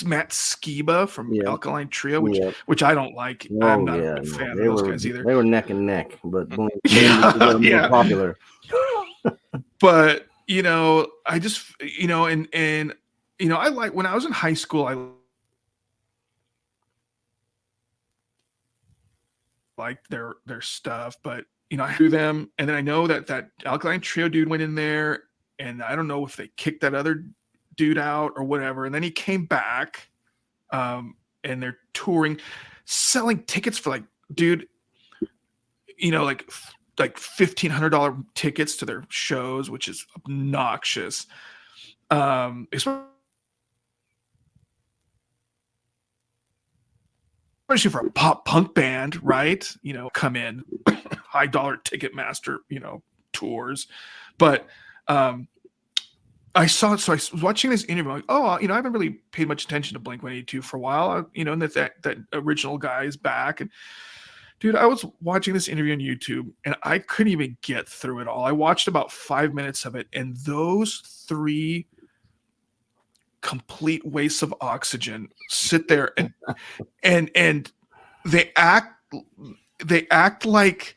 Matt Skiba from Yeah. Alkaline Trio, Yeah. which I don't like. Oh, I'm not yeah, a fan they of those were, guys either. They were neck and neck, but Blink Yeah, were more yeah. popular. But I just and I like when I was in high school, I liked their stuff, but I knew them, and then I know that Alkaline Trio dude went in there, and I don't know if they kicked that other dude out or whatever, and then he came back, and they're touring, selling tickets for like, dude, like $1,500 tickets to their shows, which is obnoxious. Especially for a pop punk band, right? Come in high dollar Ticketmaster, tours. But so I was watching this interview, like, I haven't really paid much attention to Blink 182 for a while, and that original guy is back. And dude, I was watching this interview on YouTube and I couldn't even get through it all. I watched about 5 minutes of it, and those three complete wastes of oxygen sit there and they act like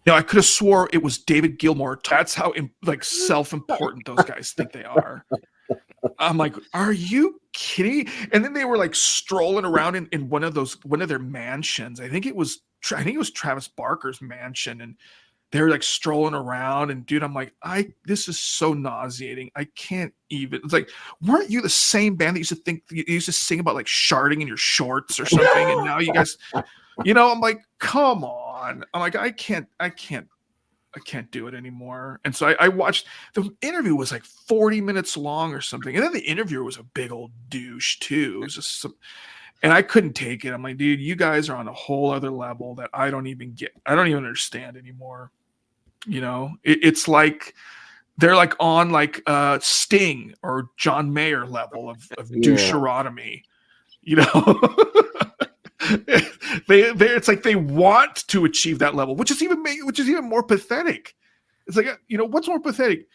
I could have swore it was David Gilmour. That's how self-important those guys think they are. I'm like, are you kidding? And then they were like strolling around in one of their mansions. I think it was Travis Barker's mansion, and they're like strolling around, and dude, I'm like, this is so nauseating. I can't even. It's like, weren't you the same band that used to sing about like sharding in your shorts or something? And now you guys, I'm like, come on. I'm like, I can't do it anymore. And so I watched, the interview was like 40 minutes long or something. And then the interviewer was a big old douche too. It was just and I couldn't take it. I'm like, dude, you guys are on a whole other level that I don't even understand anymore. It's like they're like on like Sting or John Mayer level of doucherotomy. It's like they want to achieve that level, which is even more pathetic. It's like, what's more pathetic,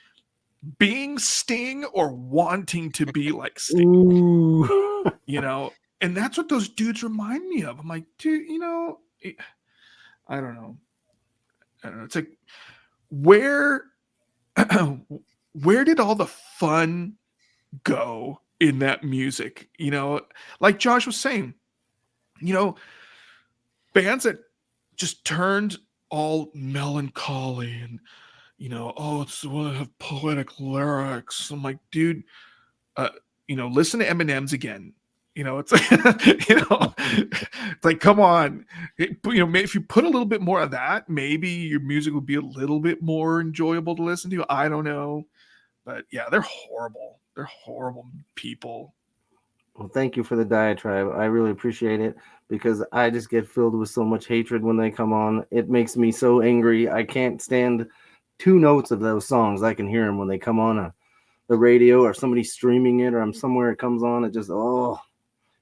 being Sting or wanting to be like Sting? Ooh. And that's what those dudes remind me of. I'm like, dude, I don't know. It's like, where did all the fun go in that music? Like Josh was saying, bands that just turned all melancholy and it's want to have poetic lyrics. I'm like, dude, listen to Eminem's again. It's like, it's like, come on, if you put a little bit more of that, maybe your music would be a little bit more enjoyable to listen to. I don't know, but yeah, they're horrible. They're horrible people. Well, thank you for the diatribe. I really appreciate it because I just get filled with so much hatred when they come on. It makes me so angry. I can't stand two notes of those songs. I can hear them when they come on the radio or somebody streaming it or I'm somewhere it comes on. It just, it Oh,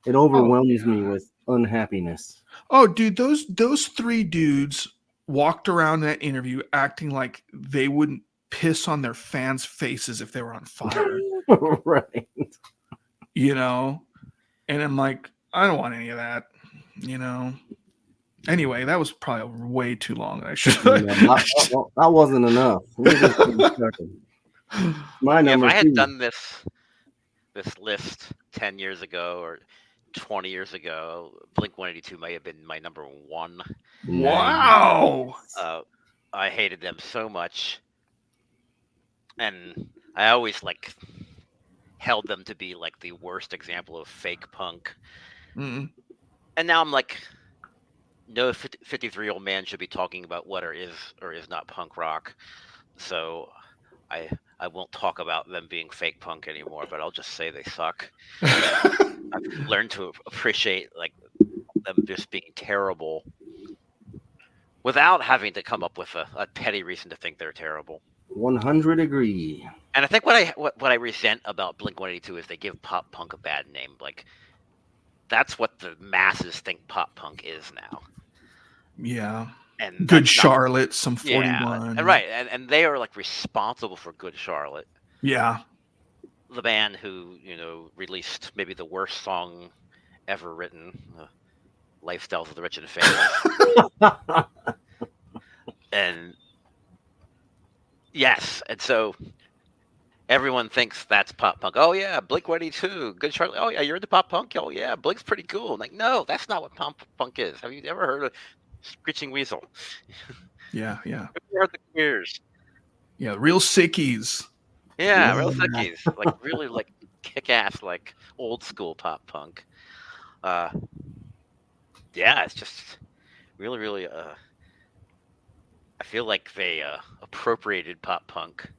overwhelms me yeah. with unhappiness. Oh, dude, those three dudes walked around that interview acting like they wouldn't piss on their fans' faces if they were on fire, Right. you know? And I'm like, I don't want any of that, you know? Anyway, that was probably way too long. I should. No, that wasn't enough. We're just getting started. My Yeah, if number I had two. done this list 10 years ago or 20 years ago, Blink 182 may have been my number one. Wow. I hated them so much, and I always like held them to be like the worst example of fake punk. Mm. And now I'm like, no 53-year-old man should be talking about what is or is not punk rock. So I I won't talk about them being fake punk anymore, but I'll just say they suck. I've learned to appreciate like them just being terrible without having to come up with a petty reason to think they're terrible. 100 agree. And I think what I resent about Blink 182 is they give pop punk a bad name. Like that's what the masses think pop punk is now. Yeah. And Good that's not, Charlotte, some yeah, 41. and right, and they are like responsible for Good Charlotte, Yeah. the band who released maybe the worst song ever written, "Lifestyles of the Rich and Famous," and yes, and so everyone thinks that's pop punk. Oh yeah, Blink 182, Good Charlotte. Oh yeah, you're into pop punk. Oh yeah, Blink's pretty cool. I'm like, no, that's not what pop punk is. Have you ever heard of Screeching Weasel? Yeah. Have you ever heard the Queers? Yeah. Real sickies. Yeah, real Yeah. sickies, like really like kick ass, like old school pop punk. Uh, yeah, it's just really, really. I feel like they appropriated pop punk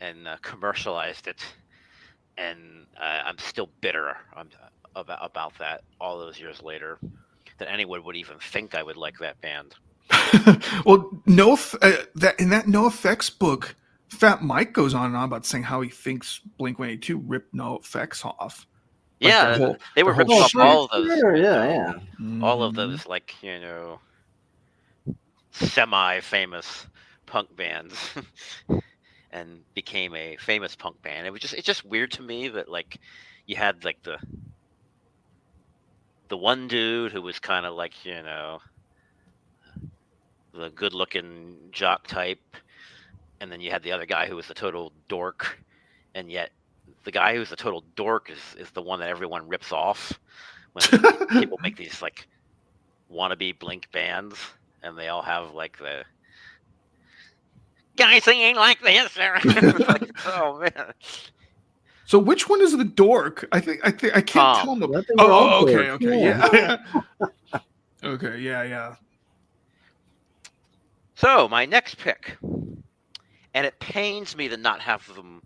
and commercialized it, and I'm still bitter about that all those years later. That anyone would even think I would like that band. Well, that in that No Effects book, Fat Mike goes on and on about saying how he thinks Blink 182 ripped No Effects off. Like Yeah, they were their whole ripping off shit. all of those. Sure, yeah. All of Mhm. those, like semi-famous punk bands, and became a famous punk band. It's just weird to me that like you had like the one dude who was kind of like the good-looking jock type, and then you had the other guy who was the total dork, and yet the guy who's the total dork is the one that everyone rips off when people make these like wannabe Blink bands, and they all have like the guy singing like this. Like, oh man. So which one is the dork? I think I can't tell him. I think we're all Okay, dorks, okay, yeah. Okay, yeah. So my next pick, and it pains me to not have them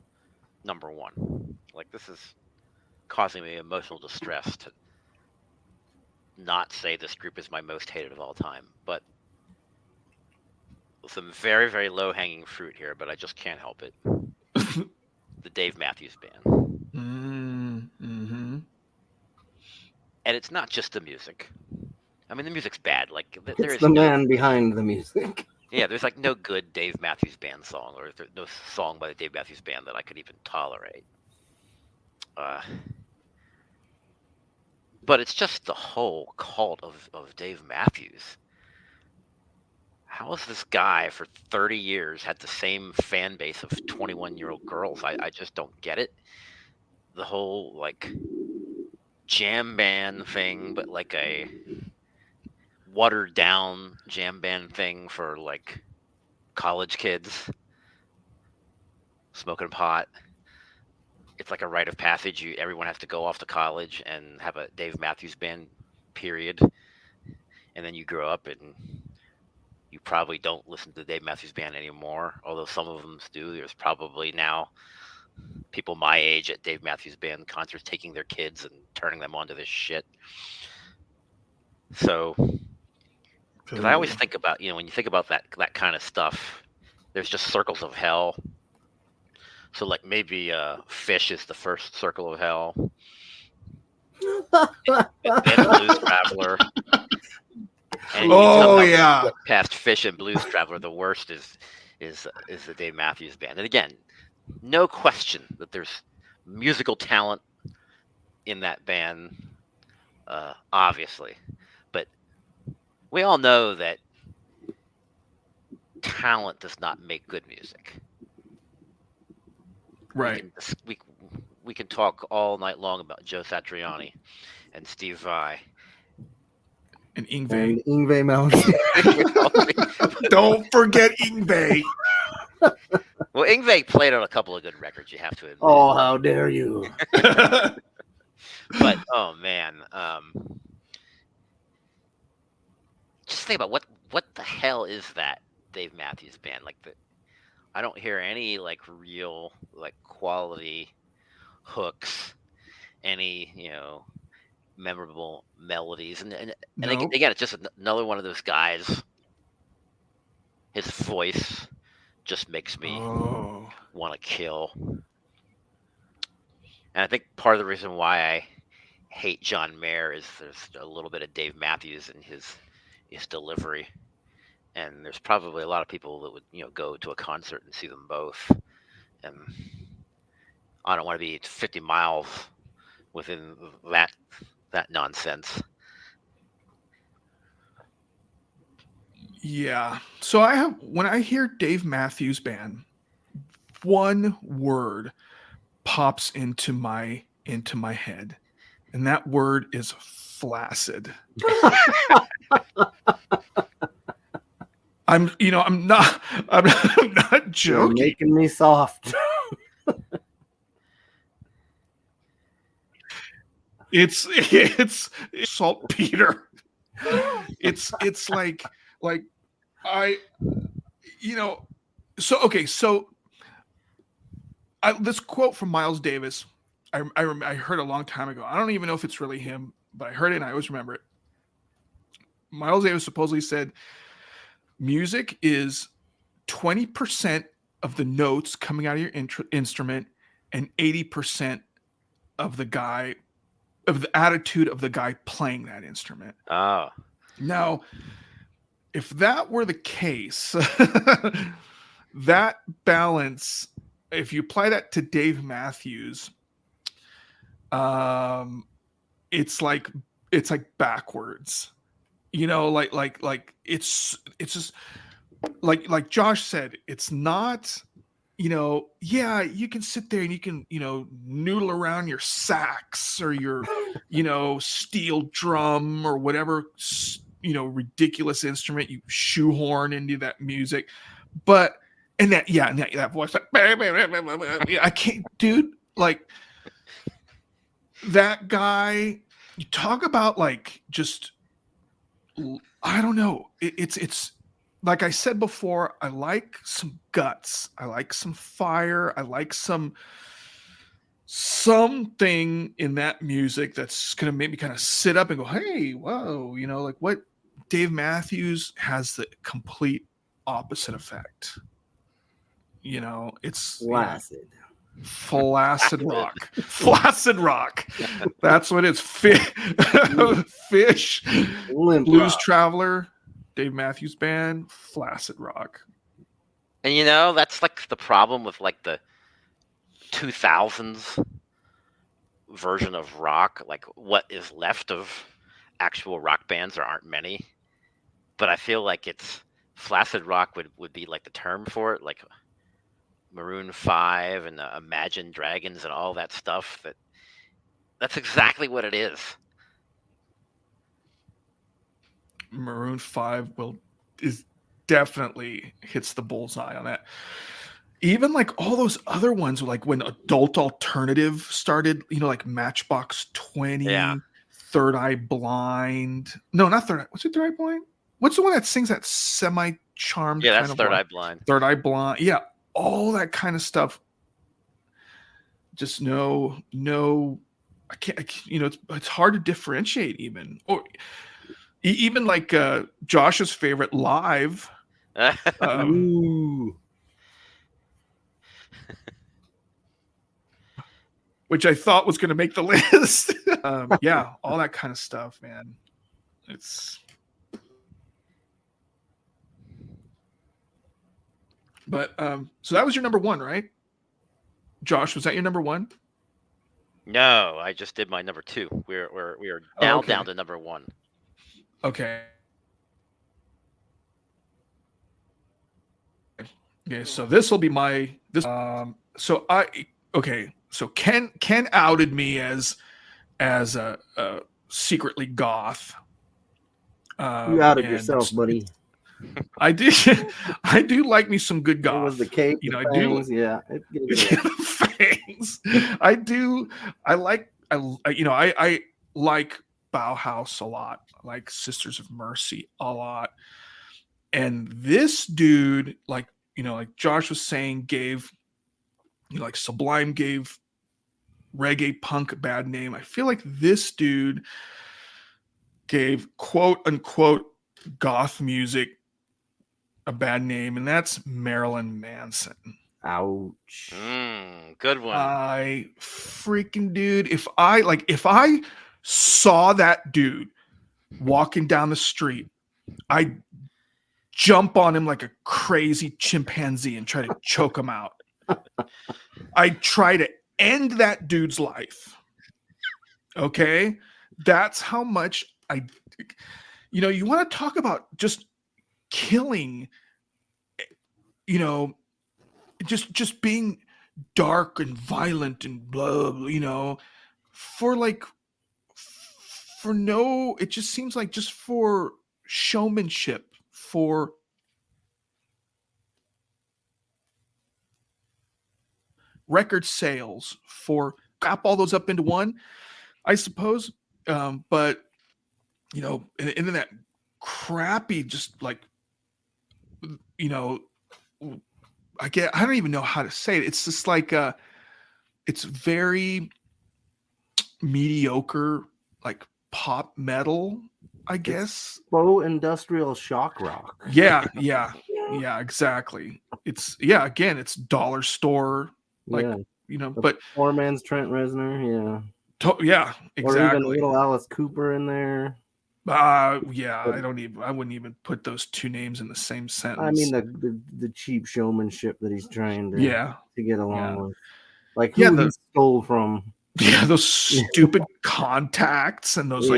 number one. Like this is causing me emotional distress to not say this group is my most hated of all time, but some very, very low-hanging fruit here, but I just can't help it. The Dave Matthews Band. Mm-hmm. And it's not just the music. I mean, the music's bad. Like there It's is the no, man behind the music. yeah, there's like no good Dave Matthews Band song, or no song by the Dave Matthews Band that I could even tolerate. But it's just the whole cult of Dave Matthews. How has this guy for 30 years had the same fan base of 21-year-old girls? I just don't get it. The whole like jam band thing, but like a watered down jam band thing for like college kids smoking pot. It's like a rite of passage. Everyone has to go off to college and have a Dave Matthews Band, period. And then you grow up and you probably don't listen to the Dave Matthews Band anymore, although some of them do. There's probably now people my age at Dave Matthews Band concerts taking their kids and turning them onto this shit. So, because I always think about, when you think about that kind of stuff, there's just circles of hell. So, like, maybe Fish is the first circle of hell. And then Blues Traveler. And yeah. Past Fish and Blues Traveler, the worst is the Dave Matthews Band. And again, no question that there's musical talent in that band, obviously. But we all know that talent does not make good music. Right. We can talk all night long about Joe Satriani and Steve Vai. And Yngwie. And Yngwie Malmsteen. Don't forget Yngwie. Well, Yngwie played on a couple of good records, you have to admit. Oh, how dare you! But oh man, just think about what the hell is that Dave Matthews Band? Like I don't hear any like real like quality hooks, any memorable melodies, and Nope. again, it's just another one of those guys. His voice just makes me want to kill. And I think part of the reason why I hate John Mayer is there's a little bit of Dave Matthews in his delivery. And there's probably a lot of people that would, go to a concert and see them both. And I don't want to be 50 miles within that nonsense. Yeah. So when I hear Dave Matthews Band, one word pops into my head, and that word is flaccid. I'm not joking. You're making me soft. It's saltpeter. It's like I, so okay. So this quote from Miles Davis, I heard a long time ago. I don't even know if it's really him, but I heard it and I always remember it. Miles Davis supposedly said, music is 20% of the notes coming out of your instrument and 80% of the attitude of the guy playing that instrument. Oh. Now, if that were the case, that balance, if you apply that to Dave Matthews, it's like backwards. Like it's just like Josh said, it's not, yeah, you can sit there and you can, noodle around your sax or your, steel drum or whatever, ridiculous instrument you shoehorn into that music. But, and that voice, like, I can't, dude, like that guy, you talk about like, just, I don't know. It's like I said before, I like some guts. I like some fire. I like something in that music that's going to make me kind of sit up and go, hey, whoa, like what Dave Matthews has the complete opposite effect. It's Flaccid. Flaccid rock. Flaccid rock. That's what it's. Fish. Limp Blues rock. Traveler. Dave Matthews Band. Flaccid rock. And that's like the problem with like the 2000s version of rock. Like what is left of actual rock bands, there aren't many. But I feel like flaccid rock would be like the term for it. Like Maroon 5 and Imagine Dragons and all that stuff. That's exactly what it is. Maroon 5 is definitely hits the bullseye on that. Even like all those other ones, like when adult alternative started, like Matchbox 20, Yeah. Third Eye Blind. No, not Third Eye. What's it? Third Eye Blind? What's the one that sings that semi-charmed? Yeah, that's Third Eye Blind. Third Eye Blind. Yeah, all that kind of stuff. just no. I can't you know, it's hard to differentiate even, or even like Josh's favorite live, Ooh. which I thought was going to make the list. Yeah, all that kind of stuff, man. It's. But so that was your number one, right? Josh, was that your number one? No, I just did my number 2. We are now okay. down to number 1. Okay. Okay, so this will be my this. So Ken outed me as a secretly goth. You outed and yourself, buddy. I do. I do like me some good goth. It was the cake. You know, the I do. fangs, yeah. Fangs. I do. I like. I like Bauhaus a lot. I like Sisters of Mercy a lot. And this dude, like Josh was saying, gave, like Sublime gave reggae punk a bad name. I feel like this dude gave quote unquote goth music a bad name, and that's Marilyn Manson. Ouch. Good one. I freaking dude, if I saw that dude walking down the street, I'd jump on him like a crazy chimpanzee and try to choke him out. I'd try to end that dude's life. Okay? That's how much you want to talk about just killing, just being dark and violent and blah, it just seems like just for showmanship, for record sales, for wrap all those up into one, I suppose. But and then that crappy, just like, I don't even know how to say it. It's just like it's very mediocre, like pop metal, I guess. Faux industrial shock rock. Yeah, exactly. Again, it's dollar store, like, but Poor man's Trent Reznor, yeah, exactly. Or even little Alice Cooper in there. I wouldn't even put those two names in the same sentence. I mean the cheap showmanship that he's trying to get along with. Like who he stole from. Yeah, those stupid contacts and those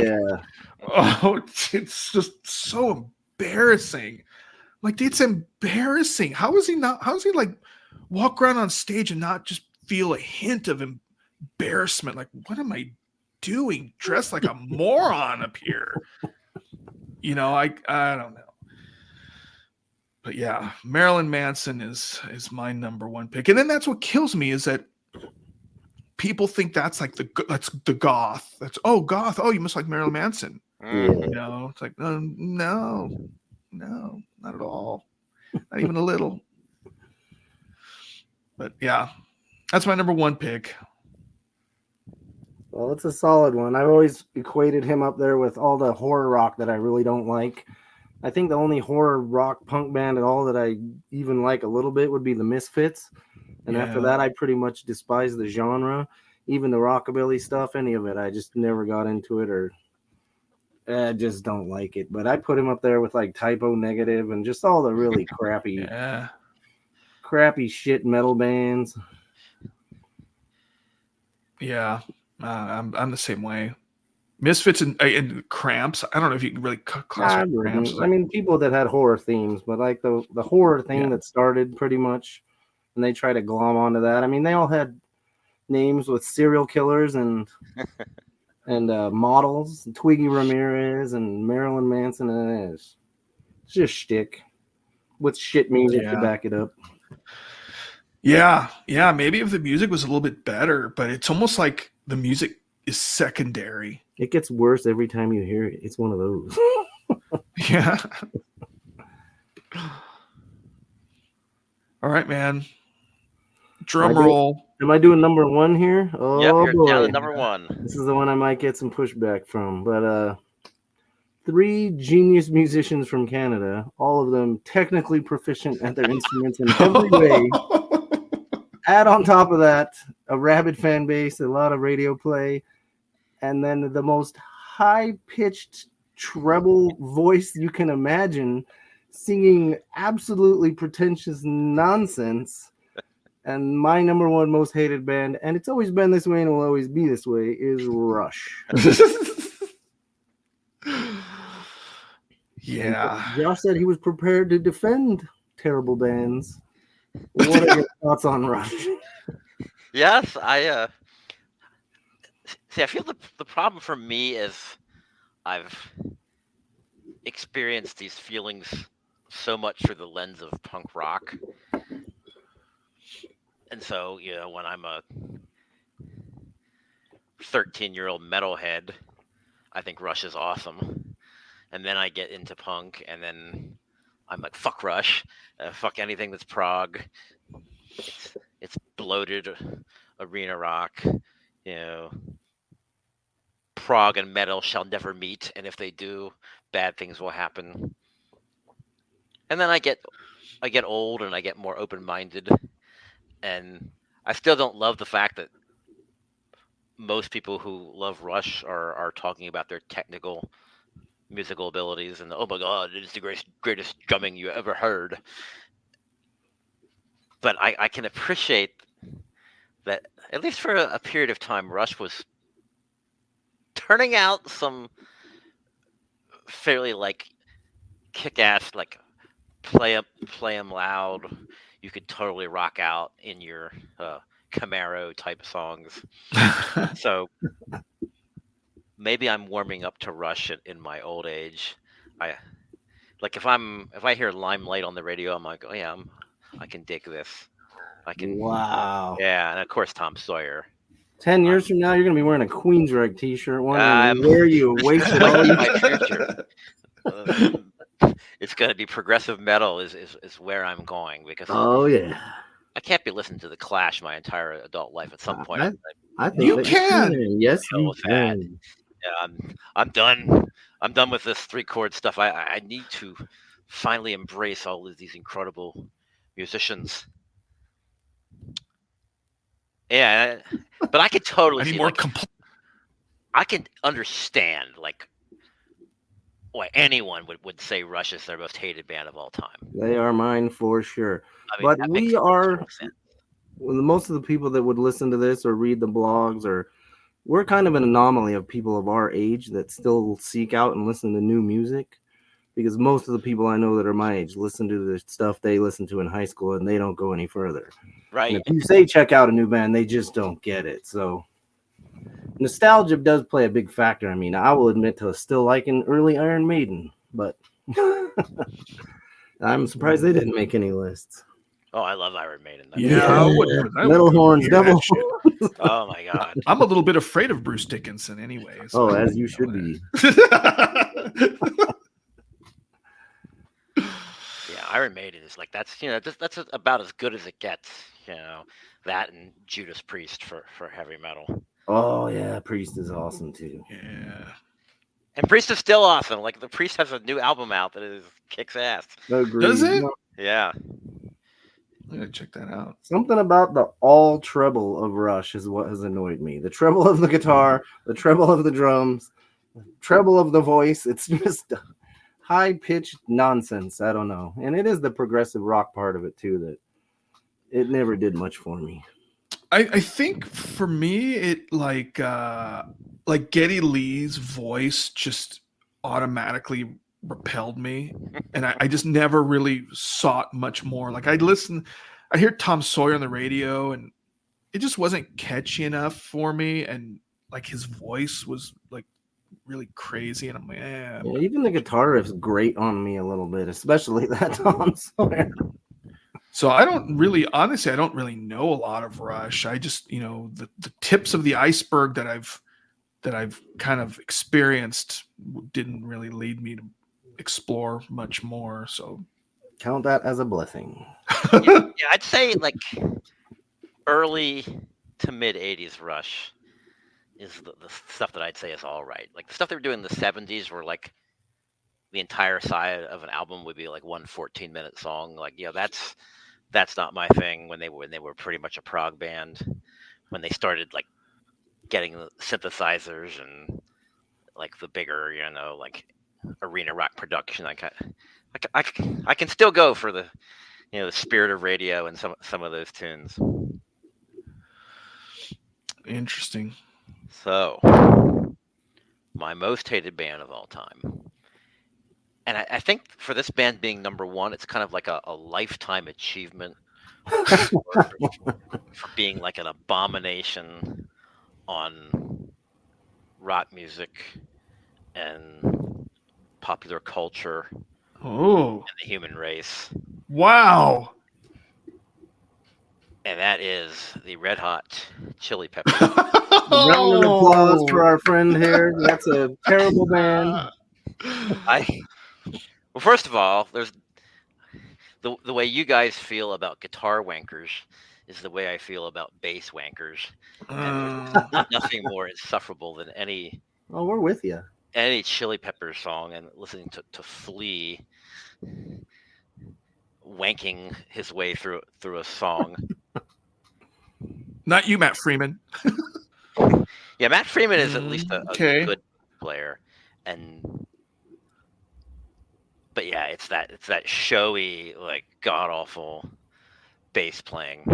it's just so embarrassing. Like, it's embarrassing. How is he like walk around on stage and not just feel a hint of embarrassment? Like, what am I doing dressed like a moron up here? I don't know. But yeah, Marilyn Manson is my number one pick. And then that's what kills me, is that people think that's like that's the goth. That's goth. Oh, you must like Marilyn Manson. It's like no, not at all. Not even a little. But yeah, that's my number one pick. Well, it's a solid one. I've always equated him up there with all the horror rock that I really don't like. I think the only horror rock punk band at all that I even like a little bit would be the Misfits. And after that, I pretty much despise the genre. Even the rockabilly stuff, any of it, I just never got into it, or I just don't like it. But I put him up there with like Typo Negative and just all the really crappy shit metal bands. Yeah, I'm the same way. Misfits and Cramps. I don't know if you can really classify Cramps. I mean, people that had horror themes, but like the horror thing that started pretty much, and they try to glom onto that. I mean, they all had names with serial killers and models, Twiggy Ramirez and Marilyn Manson, and it's just shtick with shit music to back it up. Yeah. Maybe if the music was a little bit better, but it's almost like the music is secondary. It gets worse every time you hear it. It's one of those. Yeah. All right, man. Drum roll. Am I doing number one here? Oh, Yep, you're boy. down to number one. This is the one I might get some pushback from. But 3 genius musicians from Canada, all of them technically proficient at their instruments in every way. Add on top of that a rabid fan base, a lot of radio play, and then the most high-pitched treble voice you can imagine, singing absolutely pretentious nonsense. And my number one most hated band, and it's always been this way and will always be this way, is Rush. Yeah. Josh said he was prepared to defend terrible bands. What are your thoughts on Rush? Yes, I feel the problem for me is I've experienced these feelings so much through the lens of punk rock. And so, when I'm a 13-year-old metalhead, I think Rush is awesome. And then I get into punk, and then I'm like, fuck Rush, fuck anything that's prog. It's bloated arena rock, prog and metal shall never meet, and if they do, bad things will happen. And then I get old, and I get more open-minded. And I still don't love the fact that most people who love Rush are talking about their technical musical abilities and, oh my God, it's the greatest drumming you ever heard. But I can appreciate that, at least for a period of time, Rush was turning out some fairly kick-ass, play 'em loud. You could totally rock out in your Camaro type songs. So maybe I'm warming up to Rush in my old age. If I hear Limelight on the radio, I'm like, oh yeah, I can dig this. I can. Wow. Yeah, and of course Tom Sawyer. 10 years from now, you're going to be wearing a Queensryche t-shirt, wondering where you wasted all your my future. It's going to be progressive metal is where I'm going, because oh yeah, I can't be listening to The Clash my entire adult life. At some point, I think you can. Yes, deal you with that. can. Yeah, I'm done. I'm done with this 3-chord stuff. I need to finally embrace all of these incredible musicians. Yeah, but I could totally I need see, more I can understand why anyone would say Rush is their most hated band of all time. They are mine for sure. I mean, But we are, most of the people that would listen to this or read the blogs, we're kind of an anomaly of people of our age that still seek out and listen to new music, because most of the people I know that are my age listen to the stuff they listened to in high school and they don't go any further. Right. And if you say check out a new band, they just don't get it. So nostalgia does play a big factor. I mean, I will admit to still liking early Iron Maiden, but I'm surprised they didn't make any lists. Oh, I love Iron Maiden. Yeah. Metal horns, devil. Oh my God. I'm a little bit afraid of Bruce Dickinson anyway. So as you should be. Yeah, Iron Maiden is that's about as good as it gets. That and Judas Priest for heavy metal. Oh yeah, Priest is awesome too. Yeah. And Priest is still awesome. The Priest has a new album out that kicks ass. Agreed. Does it? Yeah. I'm gonna check that out. Something about the all treble of Rush is what has annoyed me. The treble of the guitar, the treble of the drums, the treble of the voice. It's just high-pitched nonsense. I don't know. And it is the progressive rock part of it too that it never did much for me. I think for me it Geddy Lee's voice just automatically repelled me, and I just never really sought much more. I hear Tom Sawyer on the radio, and it just wasn't catchy enough for me, and his voice was really crazy, and I'm like, Yeah, even the guitar riff's great on me a little bit, especially that Tom Sawyer. So I don't really know a lot of Rush. I just, the tips of the iceberg that I've kind of experienced didn't really lead me to explore much more. So Count that as a blessing. Yeah, I'd say early to mid 80s Rush is the stuff that I'd say is all right. Like the stuff they were doing in the 70s were like the entire side of an album would be like one 14-minute song. Like, that's not my thing when they were pretty much a prog band. When they started like getting the synthesizers and like the bigger, like arena rock production, I can still go for the the spirit of radio and some of those tunes. Interesting. So, my most hated band of all time. And I think for this band being number one, it's kind of like a lifetime achievement for being like an abomination on rock music and popular culture Oh, and the human race. wow. And that is the Red Hot Chili Peppers. Round of applause for our friend here. That's a terrible band. Well, first of all, there's the way you guys feel about guitar wankers is the way I feel about bass wankers. And there's nothing more insufferable than any Oh, we're with you. Chili Peppers song and listening to Flea wanking his way through a song. Not you, Matt Freeman. Yeah, Matt Freeman is at least a Okay. good player, but yeah, it's that showy, like god awful bass playing,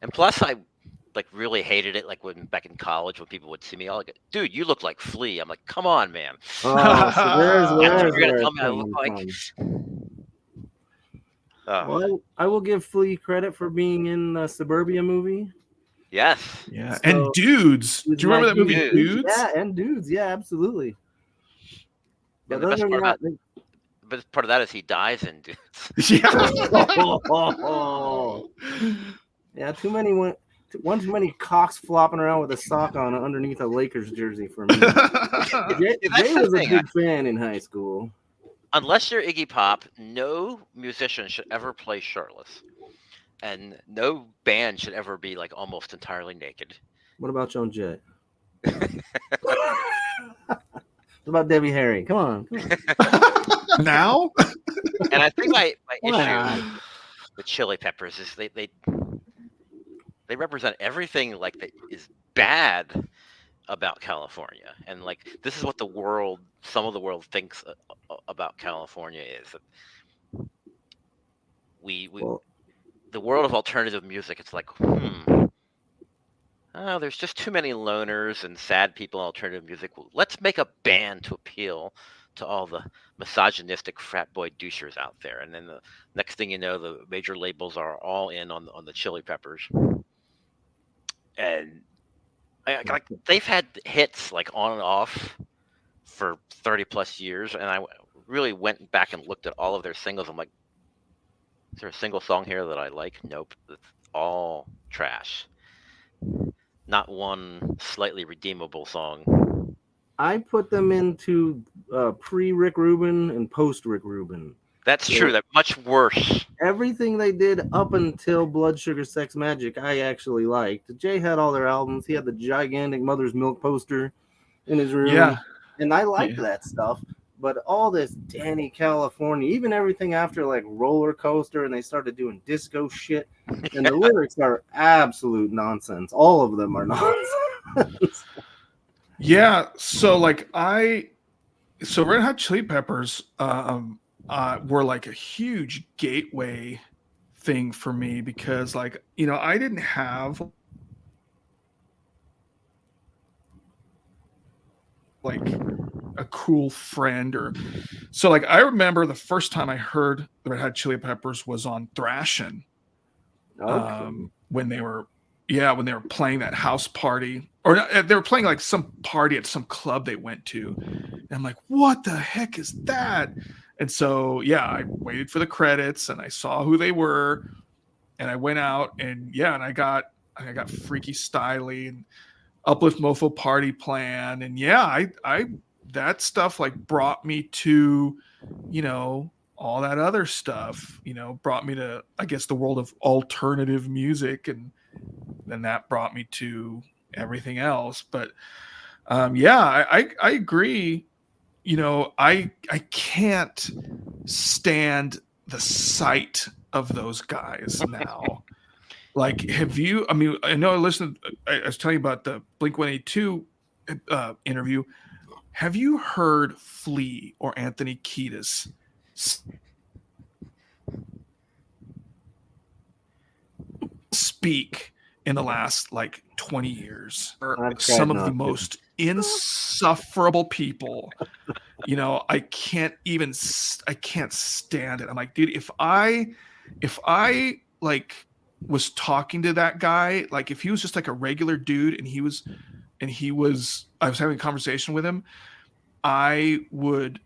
and plus I like really hated it. Like when back in college, when people would see me, like, dude, you look like Flea. I'm like, come on, man. Oh, so there's That's what where you're gonna it's tell me I look coming like. from. Oh, Well, I will give Flea credit for being in the Suburbia movie. yes. Yeah. So- And Dudes. Do you remember that movie, Dudes. Dudes? Yeah, and Dudes. Yeah, absolutely. Yeah, But the those best are part not. But part of that is he dies in Dudes. Yeah. Yeah, too many one too many cocks flopping around with a sock on underneath a Lakers jersey for me. Jay that's Jay the was a thing. big fan in high school. Unless you're Iggy Pop, no musician should ever play shirtless, and no band should ever be like almost entirely naked. What about Joan Jett? What about Debbie Harry? Come on. Now? And I think my Why issue not? with Chili Peppers is they represent everything like that is bad about California, and like this is what some of the world thinks about California is that Well, the world of alternative music. It's like, oh, there's just too many loners and sad people in alternative music. Well, let's make a band to appeal to all the misogynistic frat boy douchers out there. And then the next thing you know, the major labels are all in on the Chili Peppers. And like they've had hits like on and off for 30 plus years. And I really went back and looked at all of their singles. I'm like, is there a single song here that I like? Nope. It's all trash. Not one slightly redeemable song. I put them into pre-Rick Rubin and post-Rick Rubin. That's true. That's much worse. Everything they did up until Blood Sugar Sex Magic, I actually liked. Jay had all their albums. He had the gigantic Mother's Milk poster in his room. Yeah. And I liked that stuff. But all this Danny California, even everything after like Roller Coaster, and they started doing disco shit, and the lyrics are absolute nonsense. All of them are nonsense. Yeah. So like so Red Hot Chili Peppers were like a huge gateway thing for me because like, I didn't have like a cool friend so like I remember the first time I heard the Red Hot Chili Peppers was on Thrashin'. When they were playing that house party, or they were playing like some party at some club they went to, and I'm like, what the heck is that? And so I waited for the credits and I saw who they were, and I went out and and I got Freaky Styley and Uplift Mofo Party Plan, and I that stuff like brought me to all that other stuff, brought me to, I guess, the world of alternative music. And then that brought me to everything else. But yeah, I agree. You know, I can't stand the sight of those guys now. Like, have you? I mean, I know I listened. I was telling you about the Blink-182 interview. Have you heard Flea or Anthony Kiedis speak in the last like 20 years? Or some of the most insufferable people. You know, I can't stand it. I'm like, dude, if I like was talking to that guy, like if he was just like a regular dude and I was having a conversation with him, I would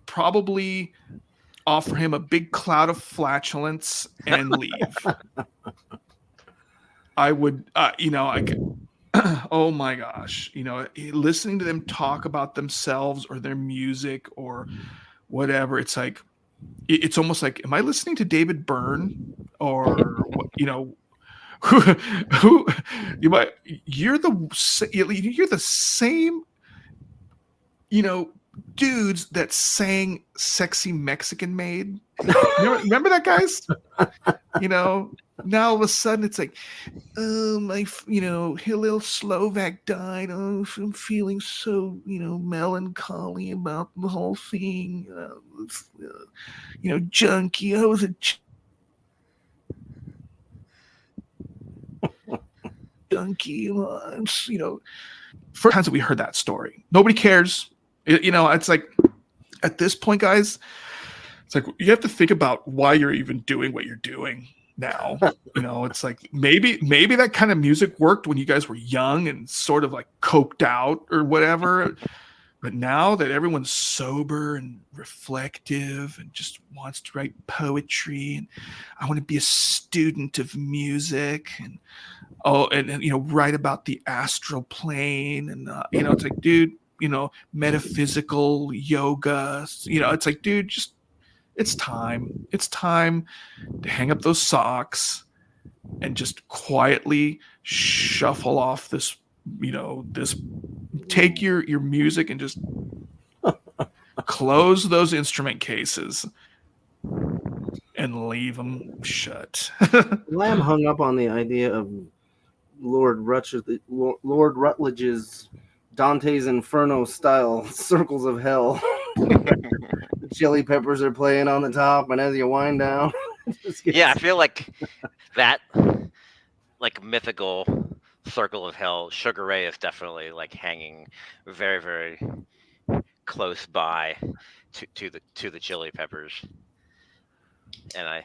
probably offer him a big cloud of flatulence and leave. I would, you know, oh my gosh, you know, listening to them talk about themselves or their music or whatever, it's like, it's almost like, am I listening to David Byrne or, you know, you're the same, you know, dudes that sang Sexy Mexican Maid. Remember that, guys? You know, now all of a sudden it's like, oh, Hillel Slovak died. Oh, I'm feeling so, you know, melancholy about the whole thing. You know, junkie. I was a junkie. You know, first times that we heard that story, nobody cares. You know, it's like at this point, guys, it's like you have to think about why you're even doing what you're doing now. You know, it's like maybe that kind of music worked when you guys were young and sort of like coked out or whatever. But now that everyone's sober and reflective and just wants to write poetry, and I want to be a student of music and you know, write about the astral plane and you know, it's like, dude, you know, metaphysical yoga, you know, it's like, dude, just it's time to hang up those socks and just quietly shuffle off this, you know, take your music and just close those instrument cases and leave them shut. Well, I'm hung up on the idea of Lord Rutledge's Dante's Inferno style circles of hell. The Chili Peppers are playing on the top, and as you wind down, yeah, I feel like that, like mythical circle of hell. Sugar Ray is definitely like hanging very, very close by to the Chili Peppers, and I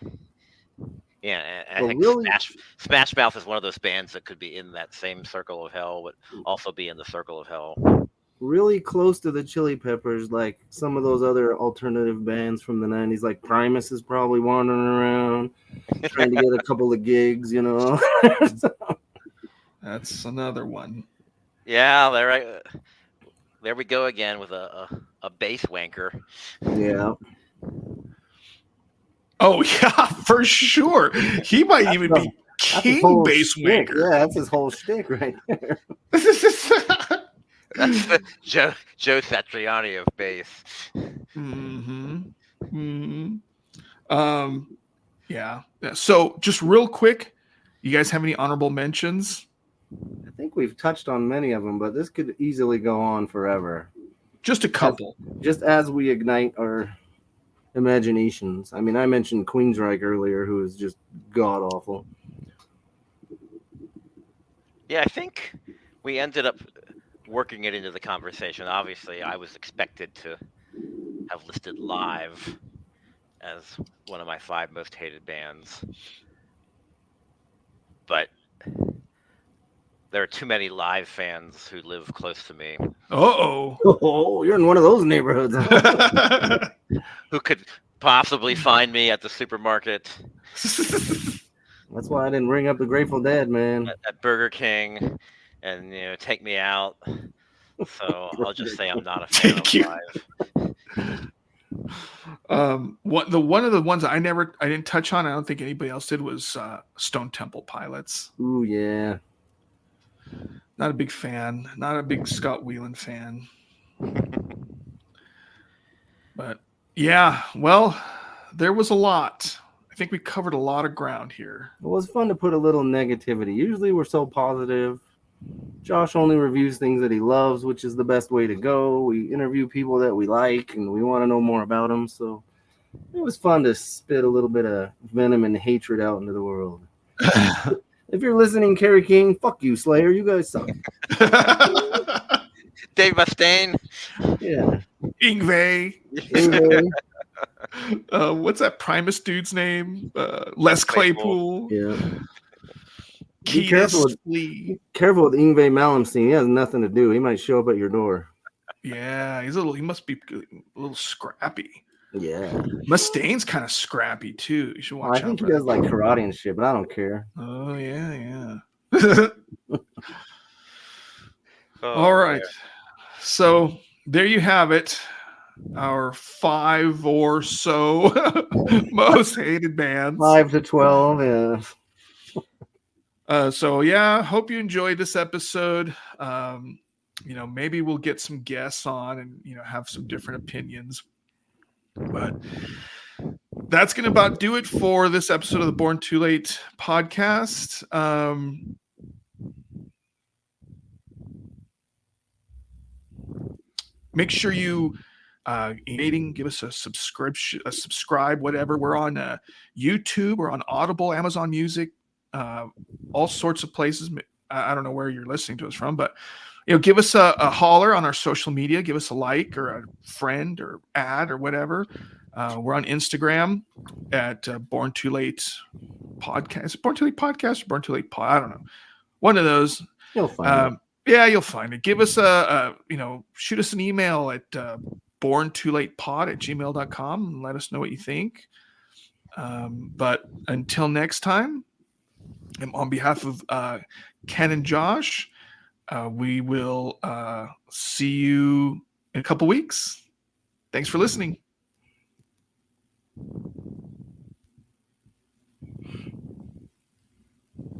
think really, Smash Mouth is one of those bands that could be in that same circle of hell, but also be in the circle of hell. Really close to the Chili Peppers, like some of those other alternative bands from the 90s, like Primus is probably wandering around trying to get a couple of gigs, you know. That's another one. Yeah, there we go again with a bass wanker. Yeah. Oh yeah, for sure. He might even be king bass wanker. Yeah, that's his whole shtick right there. That's the Joe Satriani of bass. Yeah. So just real quick, you guys have any honorable mentions? I think we've touched on many of them, but this could easily go on forever. Just a couple. Just as we ignite our imaginations. I mean, I mentioned Queensryche earlier, who is just god awful. Yeah, I think we ended up working it into the conversation. Obviously, I was expected to have listed Live as one of my 5 most hated bands, but there are too many Live fans who live close to me. Oh, you're in one of those neighborhoods. Huh? Who could possibly find me at the supermarket. That's why I didn't ring up the Grateful Dead, man. At Burger King, and take me out. So I'll just say I'm not a fan of Live. One of the ones I didn't touch on, I don't think anybody else did, was Stone Temple Pilots. Ooh, yeah. Not a big fan. Not a big Scott Weiland fan. But yeah, well, there was a lot. I think we covered a lot of ground here. It was fun to put a little negativity. Usually we're so positive. Josh only reviews things that he loves, which is the best way to go. We interview people that we like and we want to know more about them. So it was fun to spit a little bit of venom and hatred out into the world. If you're listening, Kerry King, fuck you, Slayer. You guys suck. Dave Mustaine. Yeah. Ingve. What's that Primus dude's name? Les Claypool. Yeah. Be careful with Ingve Malmsteen. He has nothing to do. He might show up at your door. Yeah, he must be a little scrappy. Yeah. Mustaine's kind of scrappy too. You should watch out. I think he does like karate and shit, but I don't care. Oh yeah. All right. So there you have it. Our 5 or so most hated bands. 5 to 12, yeah. So yeah, hope you enjoyed this episode. Maybe we'll get some guests on and have some different opinions. But that's gonna about do it for this episode of the Born Too Late podcast. Make sure you give us a subscribe, whatever. We're on YouTube, we're on Audible, Amazon Music, all sorts of places. I don't know where you're listening to us from, but give us a holler on our social media. Give us a like or a friend or ad or whatever. We're on Instagram at Born Too Late Podcast. Born Too Late Podcast or Born Too Late Pod. I don't know. One of those. You'll find it. Yeah, you'll find it. Give us shoot us an email at borntoolatepod@gmail.com and let us know what you think. But until next time, on behalf of Ken and Josh, we will see you in a couple weeks. Thanks for listening.